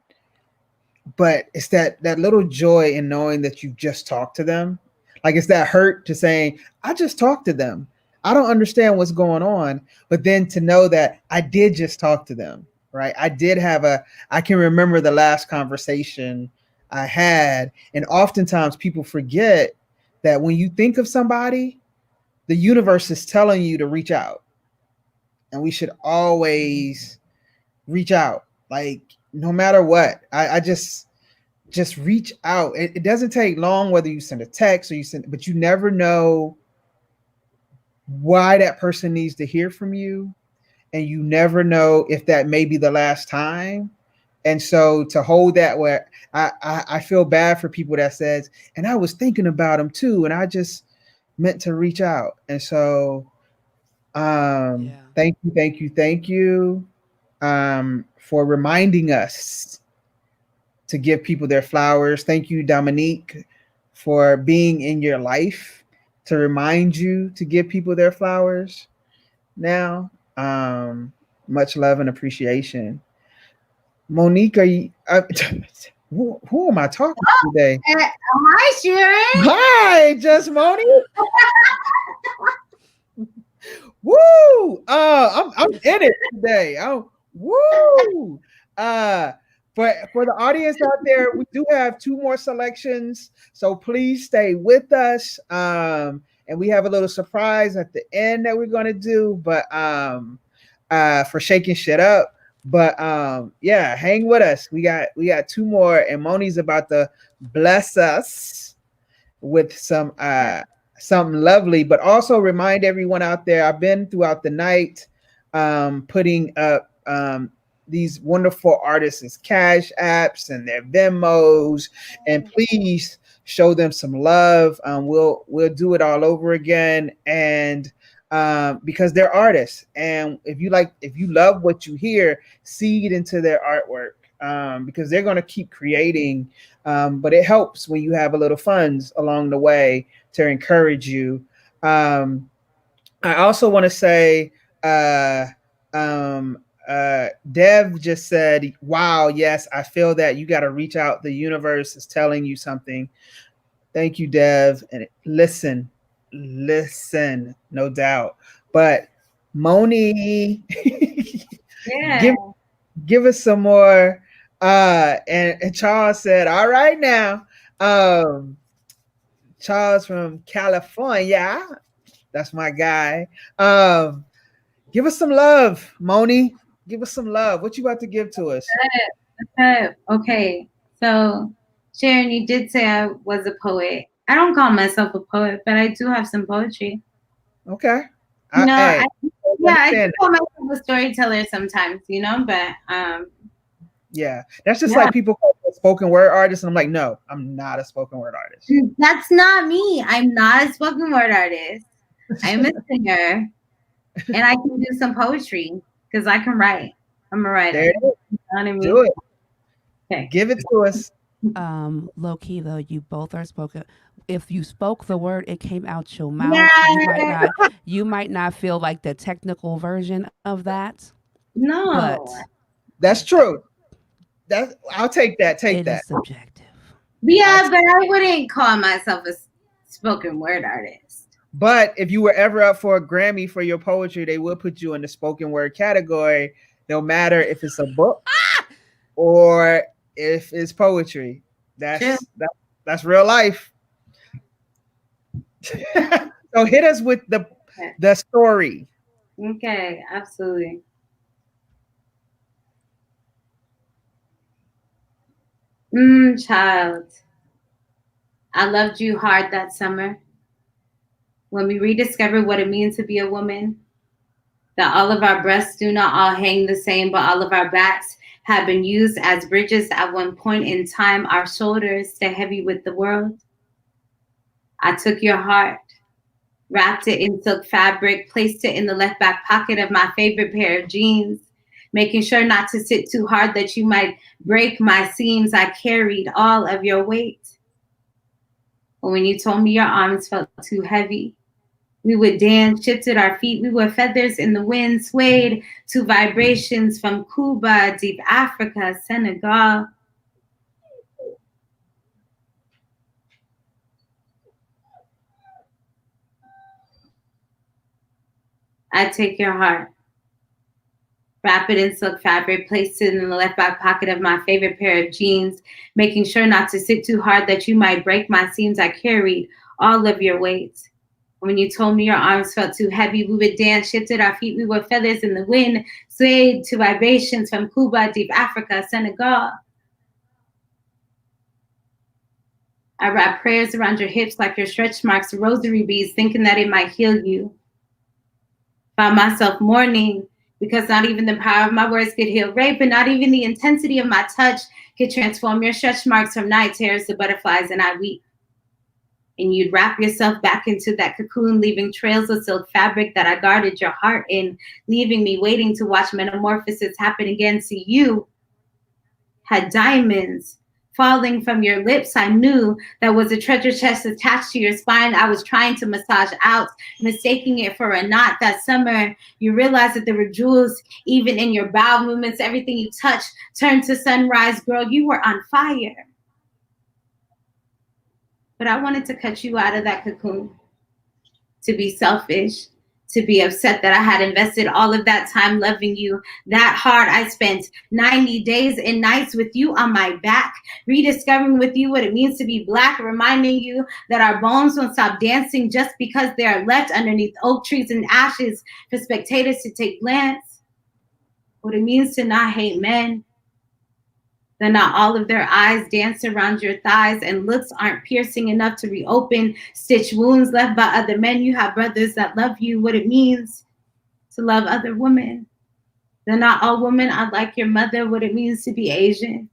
but it's that little joy in knowing that you just talked to them. Like it's that hurt to saying, I just talked to them. I don't understand what's going on, but then to know that I did just talk to them, right? I can remember the last conversation I had, and oftentimes people forget that when you think of somebody, the universe is telling you to reach out, and we should always reach out, like no matter what. I just reach out. It doesn't take long whether you send a text or you send, but you never know why that person needs to hear from you, and you never know if that may be the last time. And so to hold that, where I feel bad for people that says, and I was thinking about him too, and I just meant to reach out. And so yeah. thank you for reminding us to give people their flowers. Thank you, Dominique, for being in your life to remind you to give people their flowers now. Much love and appreciation. Monique, who am I talking to today? Hi, Sharon. Hi, JusMoni. Woo! I'm in it today. Oh, woo! Uh, for the audience out there, we do have two more selections, so please stay with us. And we have a little surprise at the end that we're gonna do, but for shaking shit up. But yeah, hang with us. We got two more, and Moni's about to bless us with something lovely, but also remind everyone out there, I've been throughout the night putting up these wonderful artists' cash apps and their Venmos, and please show them some love. We'll do it all over again, and because they're artists, and if you love what you hear, seed into their artwork, because they're going to keep creating. But it helps when you have a little funds along the way to encourage you. I also want to say, Dev just said, wow, yes, I feel that you got to reach out. The universe is telling you something. Thank you, Dev. And listen, no doubt. But Moni, Yeah. give us some more. And Charles said, all right now. Charles from California. That's my guy. Give us some love, Moni. Give us some love. What you about to give to us? Okay. So, Sharon, you did say I was a poet. I don't call myself a poet, but I do have some poetry. Okay. I do call myself a storyteller sometimes, but yeah, that's just like people call me a spoken word artist, and I'm like, no, I'm not a spoken word artist. That's not me. I'm not a spoken word artist. I'm a singer, and I can do some poetry because I can write. I'm a writer. There it is. You know what I mean? Do it. Okay. Give it to us. Low key though, you both are spoken. If you spoke the word, it came out your mouth. Yeah. You might not feel like the technical version of that. No, but that's true. I'll take that. It is subjective. Yeah, but I wouldn't call myself a spoken word artist. But if you were ever up for a Grammy for your poetry, they will put you in the spoken word category, no matter if it's a book or if it's poetry. That's real life. So hit us with the story. Okay, absolutely. Child, I loved you hard that summer when we rediscovered what it means to be a woman, that all of our breasts do not all hang the same, but all of our backs have been used as bridges at one point in time, our shoulders stay heavy with the world. I took your heart, wrapped it in silk fabric, placed it in the left back pocket of my favorite pair of jeans, making sure not to sit too hard that you might break my seams. I carried all of your weight. But when you told me your arms felt too heavy, we would dance, shifted our feet. We were feathers in the wind, swayed to vibrations from Cuba, deep Africa, Senegal. I take your heart, wrap it in silk fabric, place it in the left back pocket of my favorite pair of jeans, making sure not to sit too hard that you might break my seams. I carried all of your weight. When you told me your arms felt too heavy, we would dance, shifted our feet. We were feathers in the wind, swayed to vibrations from Cuba, deep Africa, Senegal. I wrapped prayers around your hips like your stretch marks, rosary beads, thinking that it might heal you. Found myself mourning because not even the power of my words could heal rape, and not even the intensity of my touch could transform your stretch marks from night terrors to butterflies, and I weep. And you'd wrap yourself back into that cocoon, leaving trails of silk fabric that I guarded your heart in, leaving me waiting to watch metamorphosis happen again. See, you had diamonds falling from your lips. I knew that was a treasure chest attached to your spine. I was trying to massage out, mistaking it for a knot. That summer, you realized that there were jewels even in your bowel movements. Everything you touched turned to sunrise. Girl, you were on fire. But I wanted to cut you out of that cocoon, to be selfish, to be upset that I had invested all of that time loving you that hard. I spent 90 days and nights with you on my back, rediscovering with you what it means to be Black, reminding you that our bones won't stop dancing just because they are left underneath oak trees and ashes for spectators to take glance. What it means to not hate men, that not all of their eyes dance around your thighs and looks aren't piercing enough to reopen stitch wounds left by other men. You have brothers that love you, what it means to love other women. That not all women are like your mother, what it means to be Asian.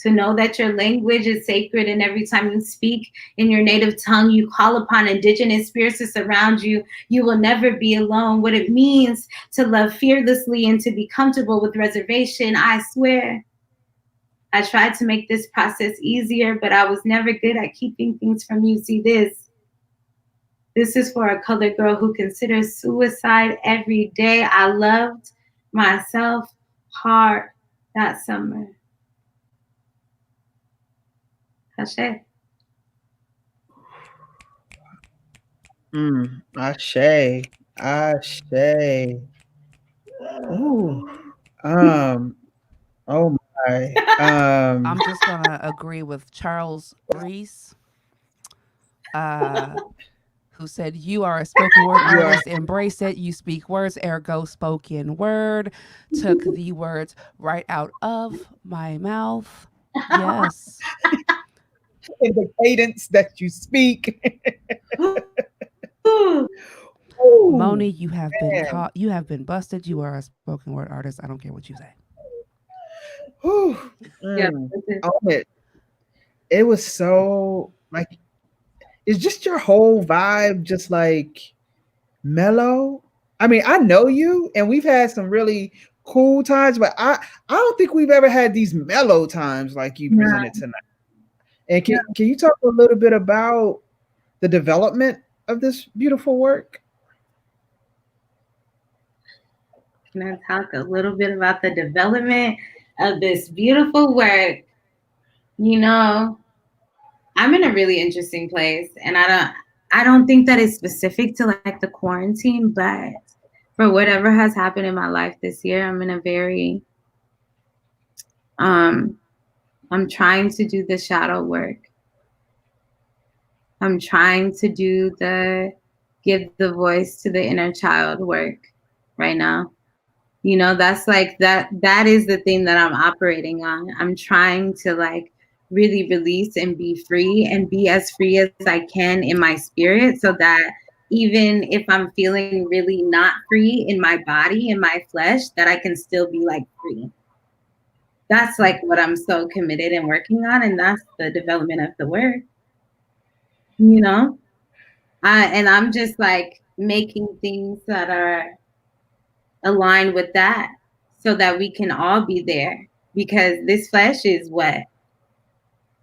To know that your language is sacred, and every time you speak in your native tongue, you call upon indigenous spirits to surround you. You will never be alone. What it means to love fearlessly and to be comfortable with reservation, I swear. I tried to make this process easier, but I was never good at keeping things from you. See this. This is for a colored girl who considers suicide every day. I loved myself hard that summer. Ashe. Ashe. Ashe. Ooh. Oh my. I'm just gonna agree with Charles Reese, who said, "You are a spoken word artist. Embrace it. You speak words, ergo spoken word." Took the words right out of my mouth. Yes. In the cadence that you speak. Moni, you have been caught. You have been busted. You are a spoken word artist. I don't care what you say. Yeah. It was so like, it's just your whole vibe, just like mellow. I mean, I know you, and we've had some really cool times, but I don't think we've ever had these mellow times like you presented tonight. And can you talk a little bit about the development of this beautiful work? Can I talk a little bit about the development of this beautiful work? You know, I'm in a really interesting place, and I don't think that it's specific to like the quarantine, but for whatever has happened in my life this year, I'm in a very I'm trying to do the shadow work. I'm trying to do the give the voice to the inner child work right now. You know, that's like that is the thing that I'm operating on. I'm trying to like really release and be free and be as free as I can in my spirit, so that even if I'm feeling really not free in my body, in my flesh, that I can still be like free. That's like what I'm so committed and working on, and that's the development of the work. You know? And I'm just like making things that are aligned with that, so that we can all be there, because this flesh is what,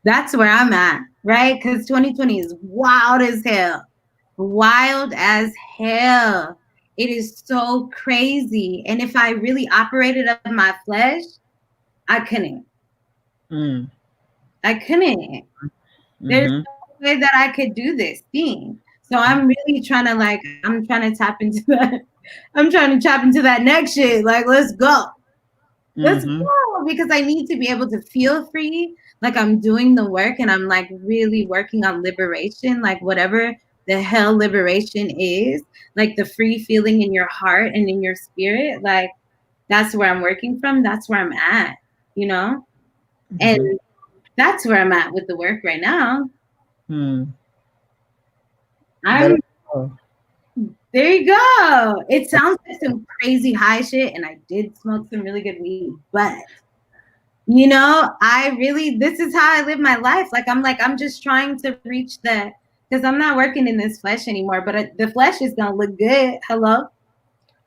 that's where I'm at, right? Because 2020 is wild as hell. It is so crazy. And if I really operated of my flesh, I couldn't. I couldn't. There's no way that I could do this thing. So I'm really trying to tap into that. I'm trying to tap into that next shit. Like, let's go. Let's go, because I need to be able to feel free. Like I'm doing the work, and I'm like really working on liberation, like whatever the hell liberation is, like the free feeling in your heart and in your spirit. Like that's where I'm working from. That's where I'm at, you know? And that's where I'm at with the work right now. There you go. It sounds like some crazy high shit, and I did smoke some really good weed, but you know, this is how I live my life. I'm just trying to reach because I'm not working in this flesh anymore, but the flesh is gonna look good. Hello,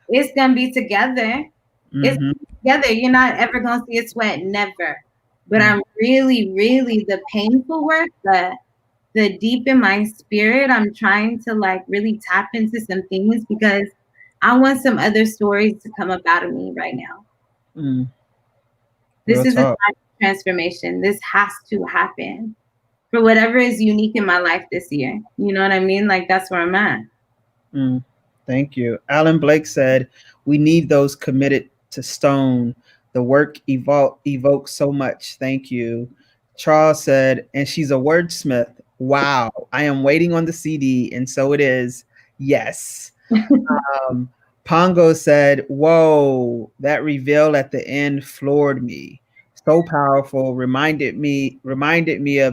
it's gonna be together. It's together. You're not ever gonna see it sweat, never. But I'm really, really the painful work, the deep in my spirit, I'm trying to like really tap into some things, because I want some other stories to come up out of me right now. This is a time of transformation. This has to happen for whatever is unique in my life this year. You know what I mean? Like that's where I'm at. Thank you. Alan Blake said, "We need those committed to stone. The work evokes so much. Thank you." Charles said, "And she's a wordsmith. Wow. I am waiting on the CD, and so it is. Yes." Pongo said, "Whoa, that reveal at the end floored me. So powerful. Reminded me of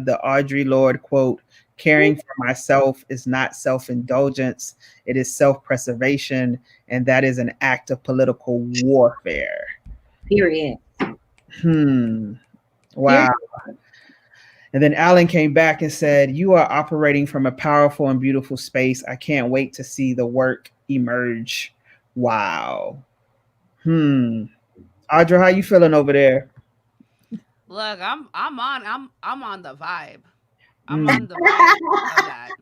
the Audre Lorde quote, 'Caring for myself is not self-indulgence. It is self-preservation, and that is an act of political warfare.'" Period. Wow. And then Alan came back and said, "You are operating from a powerful and beautiful space. I can't wait to see the work emerge." Wow. Adra, how you feeling over there? Look, I'm on the vibe. I'm Mm. on the vibe of that.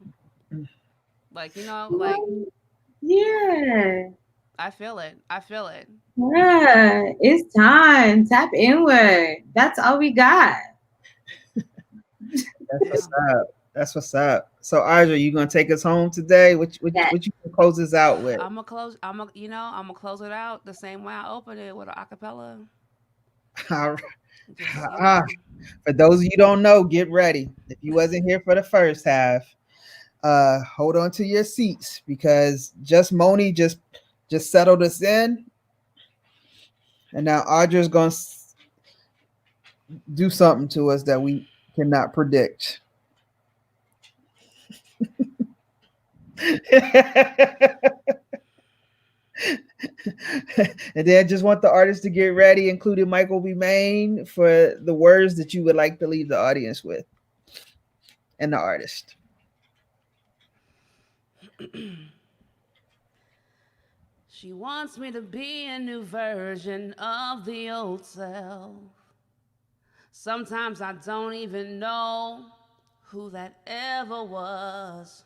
Like, like Yeah. I feel it. I feel it. Yeah. It's time. Tap inward. That's all we got. That's Yeah. what's up. That's what's up. So, Adra, you gonna take us home today? Yes. What you gonna close us out with? I'm gonna close. I'm gonna close it out the same way I opened it with an acapella. All right. Just For those of you who don't know, get ready. If you wasn't here for the first half, hold on to your seats because JusMoni just settled us in, and now Audra's gonna do something to us that we cannot predict. And then just want the artists to get ready, including Michael B. Main, for the words that you would like to leave the audience with and the artist. She wants me to be a new version of the old self. Sometimes I don't even know who that ever was.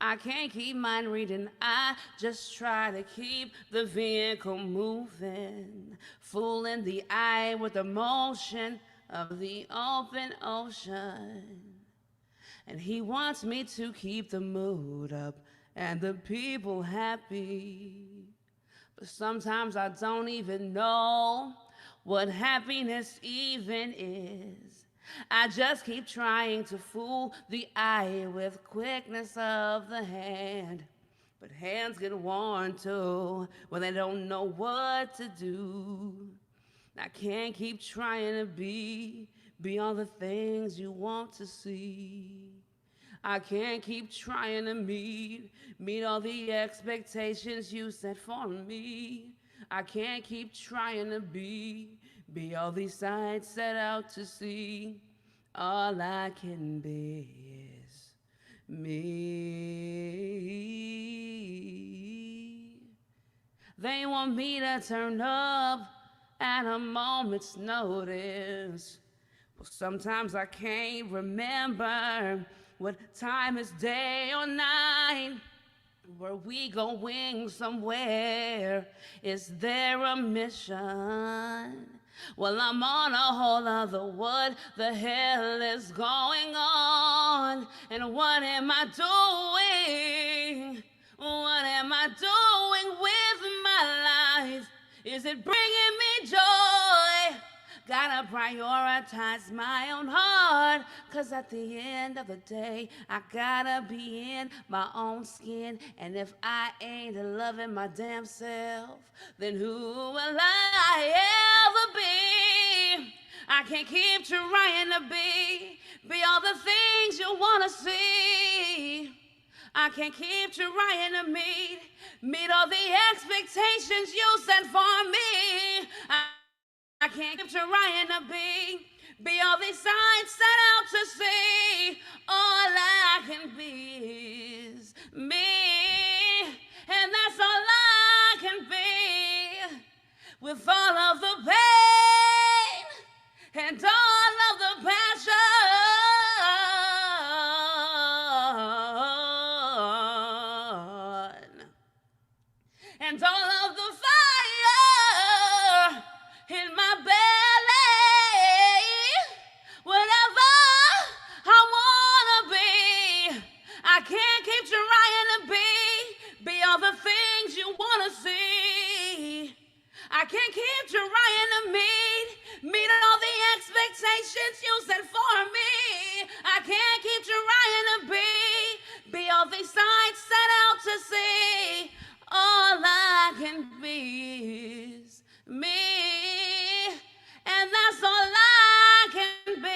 I can't keep mind reading, I just try to keep the vehicle moving, fooling the eye with the motion of the open ocean. And he wants me to keep the mood up and the people happy. But sometimes I don't even know what happiness even is. I just keep trying to fool the eye with quickness of the hand. But hands get worn too when they don't know what to do. I can't keep trying to be all the things you want to see. I can't keep trying to meet all the expectations you set for me. I can't keep trying to be all these sights set out to see. All I can be is me. They want me to turn up at a moment's notice. Well, sometimes I can't remember what time is day or night. Were we going somewhere? Is there a mission? Well, I'm on a whole other what the hell is going on? And what am I doing? What am I doing with my life? Is it bringing me joy? Gotta prioritize my own heart, 'cause at the end of the day, I gotta be in my own skin. And if I ain't loving my damn self, then who will I ever be? I can't keep trying to be all the things you wanna see. I can't keep trying to meet all the expectations you set for me. I can't keep trying to be all these signs set out to see. All I can be is me, and that's all I can be. With all of the pain and all of the passion and all of the fire in my belly. Whatever I wanna be, I can't keep trying to be all the things you wanna see. I can't keep trying to meet all the expectations you set for me. I can't keep trying to be all these signs set out to see. All I can be is me, and that's all I can be.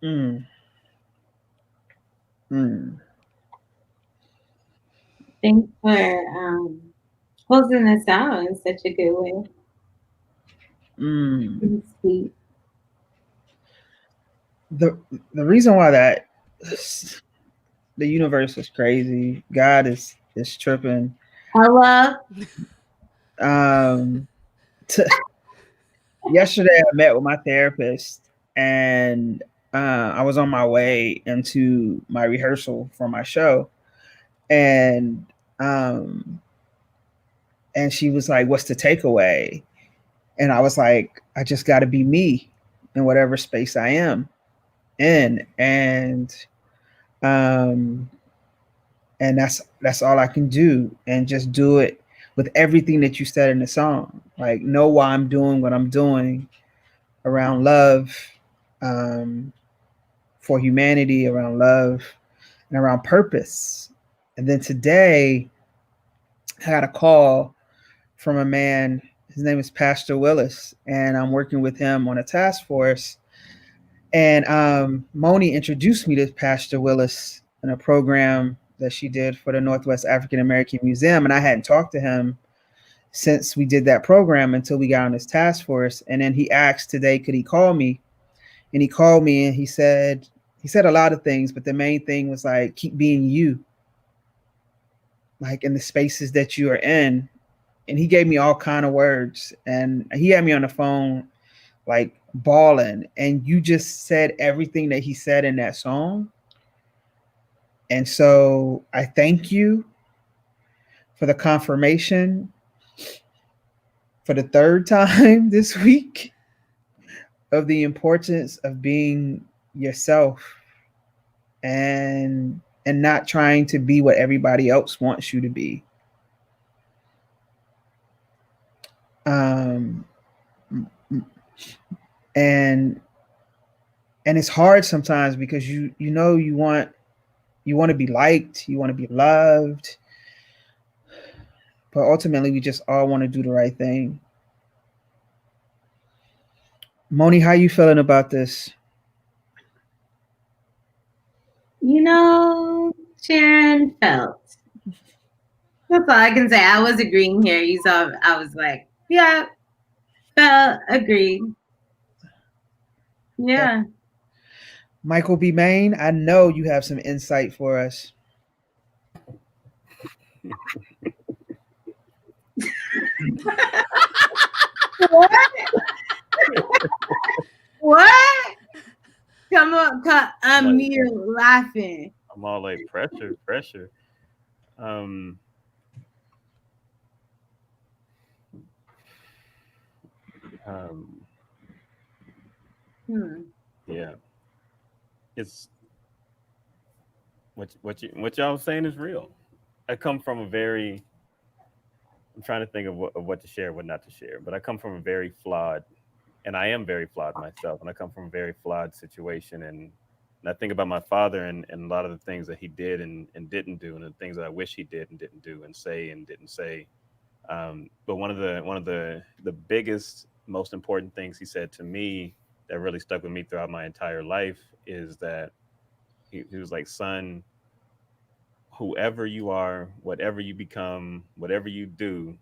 Mm. Mm. Thanks for closing this out in such a good way. Mm. Sweet. The the reason why that the universe is crazy, God is tripping. Hello. Um, t- Yesterday I met with my therapist, and I was on my way into my rehearsal for my show, and um, and she was like, "What's the takeaway?" And I was like, "I just got to be me in whatever space I am in," um, and that's all I can do, and just do it with everything that you said in the song. Like, know why I'm doing what I'm doing around love, um, for humanity, around love, and around purpose. And then today, I got a call from a man. His name is Pastor Willis, and I'm working with him on a task force. And Moni introduced me to Pastor Willis in a program that she did for the Northwest African American Museum, and I hadn't talked to him since we did that program until we got on this task force. And then he asked today, could he call me? And he called me, and he said a lot of things, but the main thing was like, keep being you, like in the spaces that you are in. And he gave me all kind of words, and he had me on the phone like bawling. And you just said everything that he said in that song. And so I thank you for the confirmation for the third time this week of the importance of being yourself, and not trying to be what everybody else wants you to be. Um, and and it's hard sometimes because you want to be liked, you want to be loved, but ultimately we just all want to do the right thing. Moni, how you feeling about this? Sharon felt. That's all I can say. I was agreeing here. You saw, I was like, yeah, felt, agreed. Yeah. Michael B. Main, I know you have some insight for us. What? What? Come on, I'm here laughing. I'm all like pressure. Um, um, yeah, it's what y'all saying is real. I come from a very I'm trying to think of what to share, what not to share, but I come from a very flawed, and I am very flawed myself, and I come from a very flawed situation, and I think about my father and a lot of the things that he did and didn't do, and the things that I wish he did and didn't do, and say and didn't say. But one of the biggest, most important things he said to me that really stuck with me throughout my entire life is that he was like, son, whoever you are, whatever you become, whatever you do,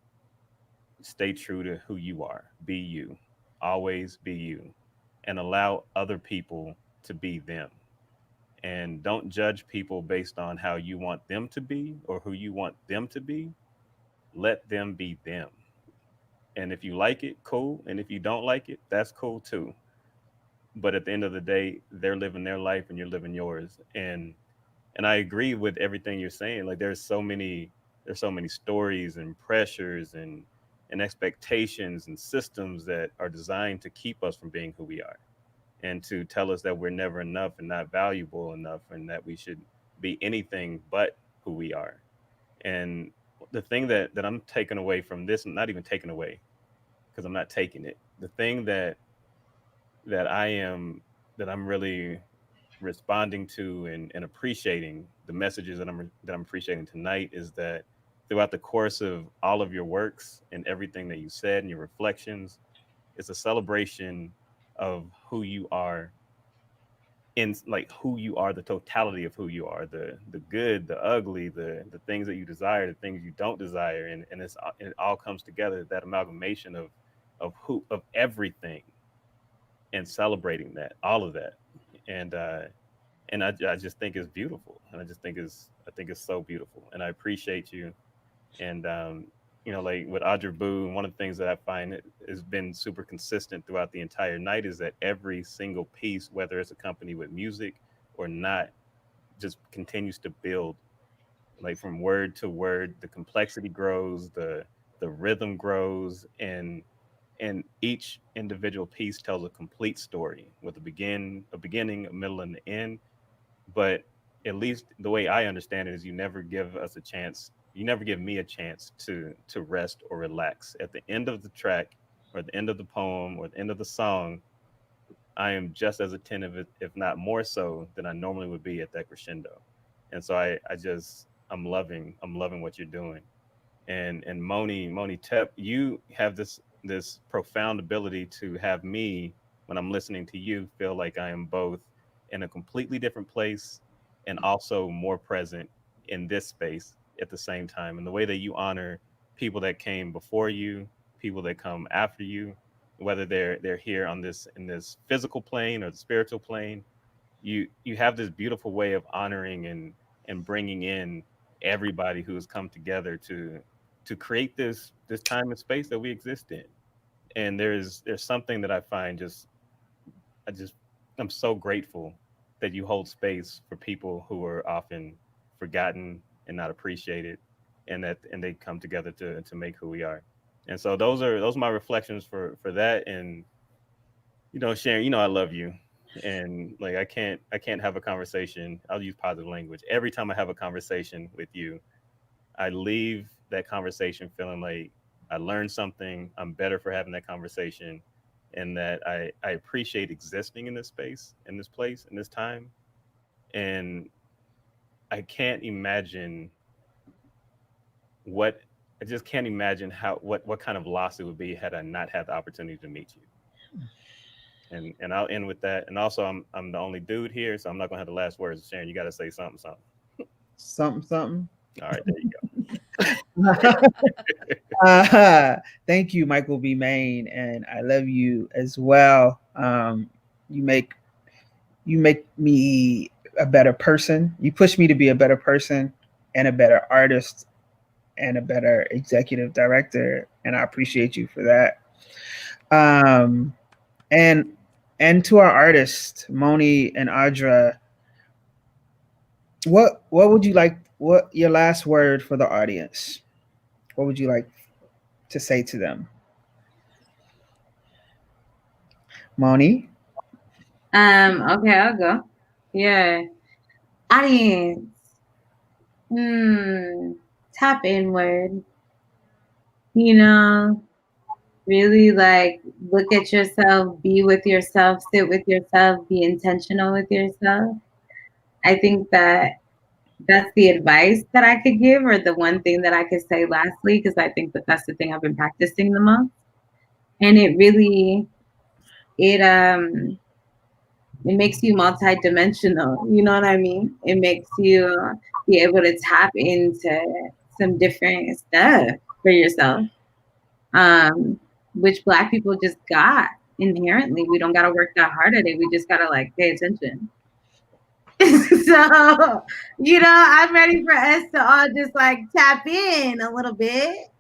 stay true to who you are. Be you. Always be you. And allow other people to be them. And don't judge people based on how you want them to be or who you want them to be. Let them be them. And if you like it, cool. And if you don't like it, that's cool too. But at the end of the day, they're living their life and you're living yours. And I agree with everything you're saying. Like there's so many stories and pressures and expectations and systems that are designed to keep us from being who we are and to tell us that we're never enough and not valuable enough and that we should be anything but who we are. And the thing that I'm taking away from this, not even taking away because I'm not taking it. The thing that I am that I'm really responding to and appreciating the messages that I'm appreciating tonight is that throughout the course of all of your works and everything that you said and your reflections, it's a celebration of who you are in like who you are, the totality of who you are, the good, the ugly, the things that you desire, the things you don't desire, and it all comes together, that amalgamation of everything, and celebrating that, all of that. And I just think it's beautiful, and I think it's so beautiful, and I appreciate you. And like with Adra Boo, one of the things that I find has been super consistent throughout the entire night is that every single piece, whether it's accompanied with music or not, just continues to build, like from word to word. The complexity grows, the rhythm grows, and each individual piece tells a complete story with a beginning, a middle, and the end. But at least the way I understand it is you never give us a chance. You never give me a chance to rest or relax. At the end of the track, or the end of the poem, or the end of the song, I am just as attentive, if not more so, than I normally would be at that crescendo. And so I'm loving what you're doing. And Moni Tep, you have this profound ability to have me, when I'm listening to you, feel like I am both in a completely different place and also more present in this space at the same time. And the way that you honor people that came before you, people that come after you, whether they're here on this, in this physical plane or the spiritual plane, you have this beautiful way of honoring and bringing in everybody who has come together to create this time and space that we exist in. And there's something that I find just, I just I'm so grateful that you hold space for people who are often forgotten and not appreciated, and they come together to make who we are. And so those are my reflections for that. And Sharon, I love you. And like I can't have a conversation. I'll use positive language. Every time I have a conversation with you, I leave that conversation feeling like I learned something. I'm better for having that conversation, and that I appreciate existing in this space, in this place, in this time. And I can't imagine what I just can't imagine what kind of loss it would be had I not had the opportunity to meet you. And I'll end with that. And also, I'm the only dude here, so I'm not gonna have the last words. Sharon, you got to say something, something. Something. All right, there you Thank you, Michael B. Main, and I love you as well. You make me a better person. You push me to be a better person and a better artist and a better executive director, and I appreciate you for that. Um, and to our artists, Moni and Adra, what would you like? What your last word for the audience? What would you like to say to them? Moni? Okay, I'll go. Yeah. Audience. Tap inward. Really like look at yourself, be with yourself, sit with yourself, be intentional with yourself. I think that's the advice that I could give, or the one thing that I could say lastly, because I think that's the thing I've been practicing the most. And it really, it makes you multidimensional. You know what I mean? It makes you be able to tap into some different stuff for yourself, which Black people just got inherently. We don't got to work that hard at it. We just got to like pay attention. So, I'm ready for us to all just like tap in a little bit,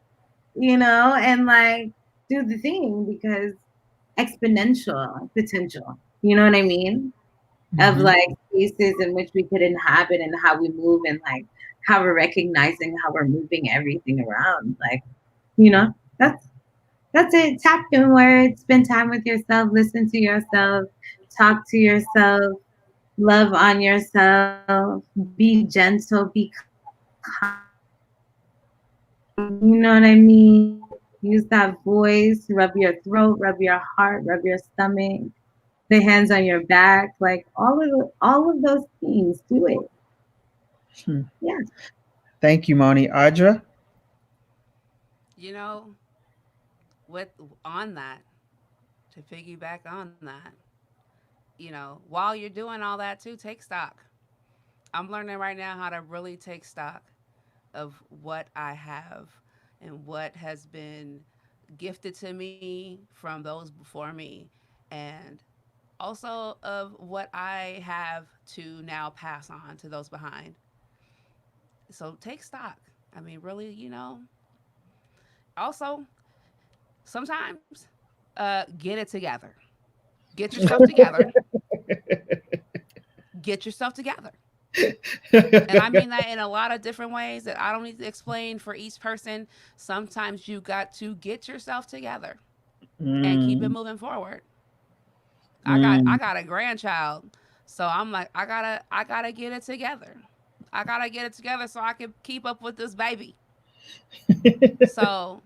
and like do the thing, because exponential potential, you know what I mean? Of like spaces in which we could inhabit and how we move, and like how we're recognizing how we're moving everything around. Like, that's it. Tap inward, spend time with yourself, listen to yourself, talk to yourself, love on yourself, be gentle, be kind. You know what I mean? Use that voice, rub your throat, rub your heart, rub your stomach, the hands on your back, like all of those things. Do it. Yeah. Thank you, Moni. Adra? With on that, to piggyback on that, while you're doing all that too, take stock. I'm learning right now how to really take stock of what I have and what has been gifted to me from those before me, and also of what I have to now pass on to those behind. So take stock. I mean, really, also sometimes get it together. Get yourself together. Get yourself together. And I mean that in a lot of different ways that I don't need to explain for each person. Sometimes you got to get yourself together and keep it Mm, moving forward. I mm. got a grandchild. So I'm like, I gotta get it together. I gotta get it together so I can keep up with this baby. So,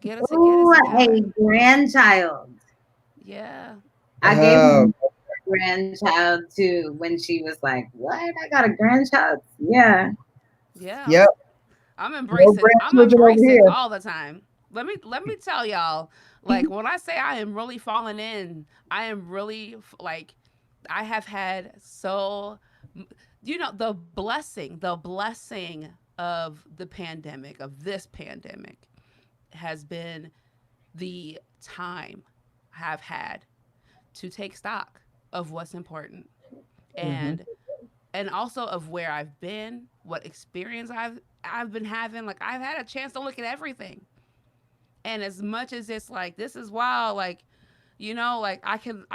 get it Ooh, a together. grandchild. Yeah. I gave my Oh, grandchild too when she was like, "What? I got a grandchild?" Yeah. Yeah. yep. I'm No embracing I'm grandchildren over embracing here. all the time. Let me tell y'all, like when I say I am really falling in, I am really like I have had the blessing of the pandemic, of this pandemic has been the time I've had to take stock of what's important, Mhm. and also of where I've been, what experience I've been having. Like I've had a chance to look at everything. And as much as it's like this is wild, like like I can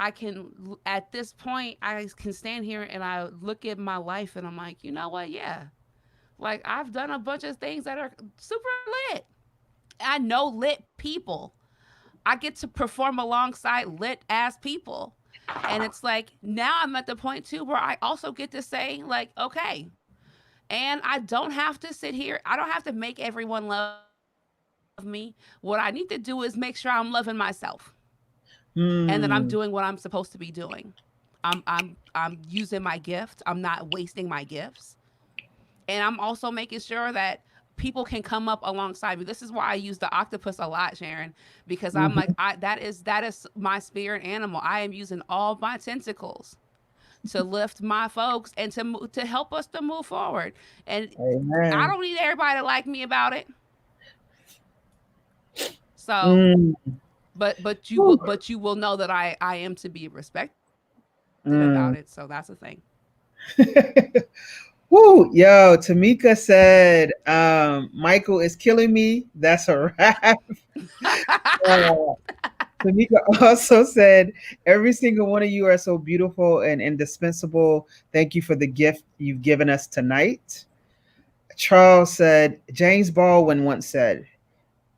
at this point I can stand here and I look at my life and I'm like, you know what? Yeah. Like I've done a bunch of things that are super lit. I know lit people. I get to perform alongside lit ass people. And it's like now I'm at the point too where I also get to say like, okay, and I don't have to sit here. I don't have to make everyone love me. What I need to do is make sure I'm loving myself and that I'm doing what I'm Mm. supposed to be doing. I'm using my gift. I'm not wasting my gifts. And I'm also making sure that people can come up alongside me. This is why I use the octopus a lot, Sharon, because I'm like Mhm. that is my spirit animal. I am using all my tentacles to lift my folks and to help us to move forward. And I Amen. don't need everybody to like me about it. So, Mm. Whew. but you will know that I am to be respected about it. So that's a thing. Mm. Woo, yo, Tamika said, Michael is killing me. That's a wrap. Uh, Tamika also said, every single one of you are so beautiful and indispensable. Thank you for the gift you've given us tonight. Charles said, James Baldwin once said,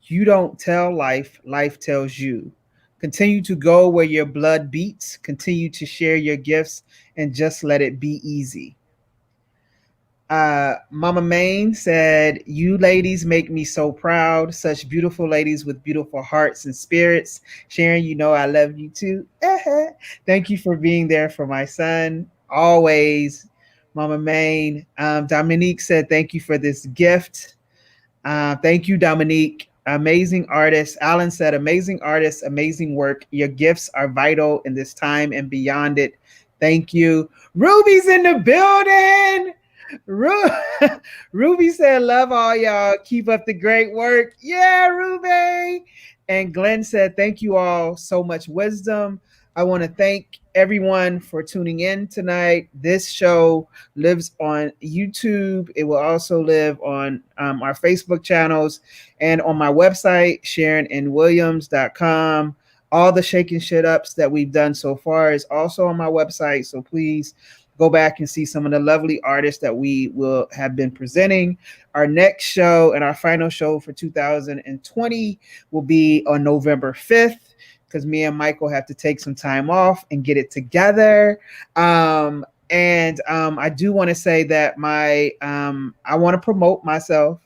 you don't tell life, life tells you. Continue to go where your blood beats, continue to share your gifts, and just let it be easy. Mama Main said, you ladies make me so proud. Such beautiful ladies with beautiful hearts and spirits. Sharon, you know I love you too. Thank you for being there for my son. Always, Mama Main. Dominique said, thank you for this gift. Thank you, Dominique. Amazing artist. Alan said, amazing artist, amazing work. Your gifts are vital in this time and beyond it. Thank you. Ruby's in the building. Ru- Ruby said, love all y'all. Keep up the great work. Yeah, Ruby. And Glenn said, thank you all so much wisdom. I want to thank everyone for tuning in tonight. This show lives on YouTube. It will also live on our Facebook channels and on my website, SharonNWilliams.com. All the shaking shit ups that we've done so far is also on my website. So please go back and see some of the lovely artists that we will have been presenting. Our next show and our final show for 2020 will be on November 5th because me and Michael have to take some time off and get it together. And I do want to say that I want to promote myself.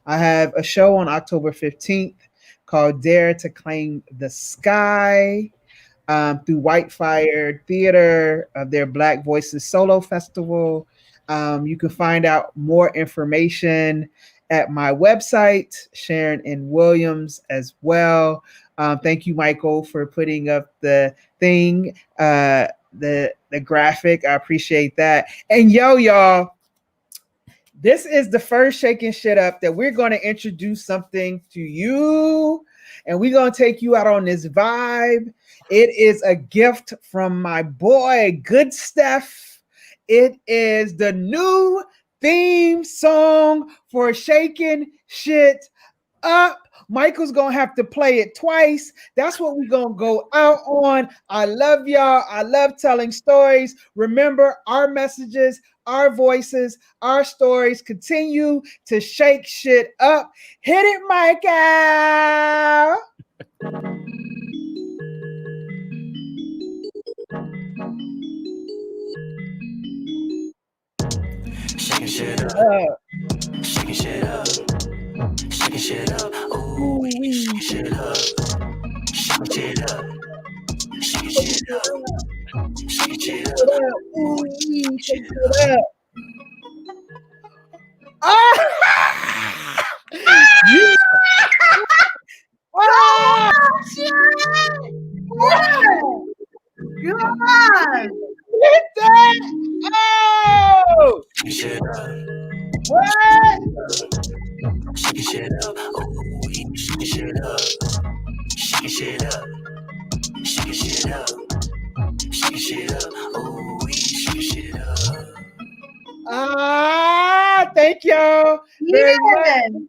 I have a show on October 15th called Dare to Claim the Sky through Whitefire Theater of their Black Voices Solo Festival. You can find out more information at my website, Sharon and Williams as well. Thank you, Michael, for putting up the thing, the graphic. I appreciate that. And y'all, this is the first Shakin' Shit Up that we're going to introduce something to you, and we're going to take you out on this vibe. It is a gift from my boy, Good Steph. It is the new theme song for Shakin' Shit Up. Michael's gonna have to play it twice. That's what we're gonna go out on. I love y'all. I love telling stories. Remember, our messages, our voices, our stories continue to shake shit up. Hit it, Michael. Shaking shit up. Shaking shit up. Shaking shit up. Ooh, shaking shit up. Shaking shit up. Shaking shit up. Shaking shit up. Ooh, Shake it up. Ah! Yeah. Ah! God. Hit that! Oh! shaking shit up. What? Shaking shit up. Ooh, shaking shit up. Shaking shit up. Shaking shit up. Shaking shit up. Ooh, shaking shit up. Thank y'all very much.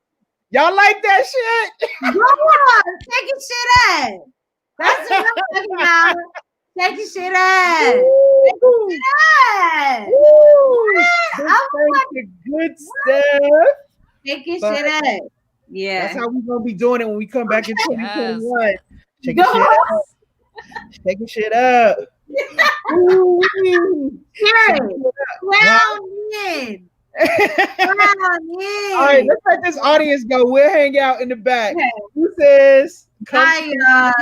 Y'all like that shit? Go on, take your shit up. That's what I'm talking about. Take your shit up. Take your shit up. Thank you, Good Stuff. Take your But shit up. Yeah. that's how we're gonna be doing it when we come back in 2021. Shake your Go shit up. Shake your shit up. Ooh. Crown in. All right, let's let this audience go. We'll hang out in the back. Who says? Bye, y'all.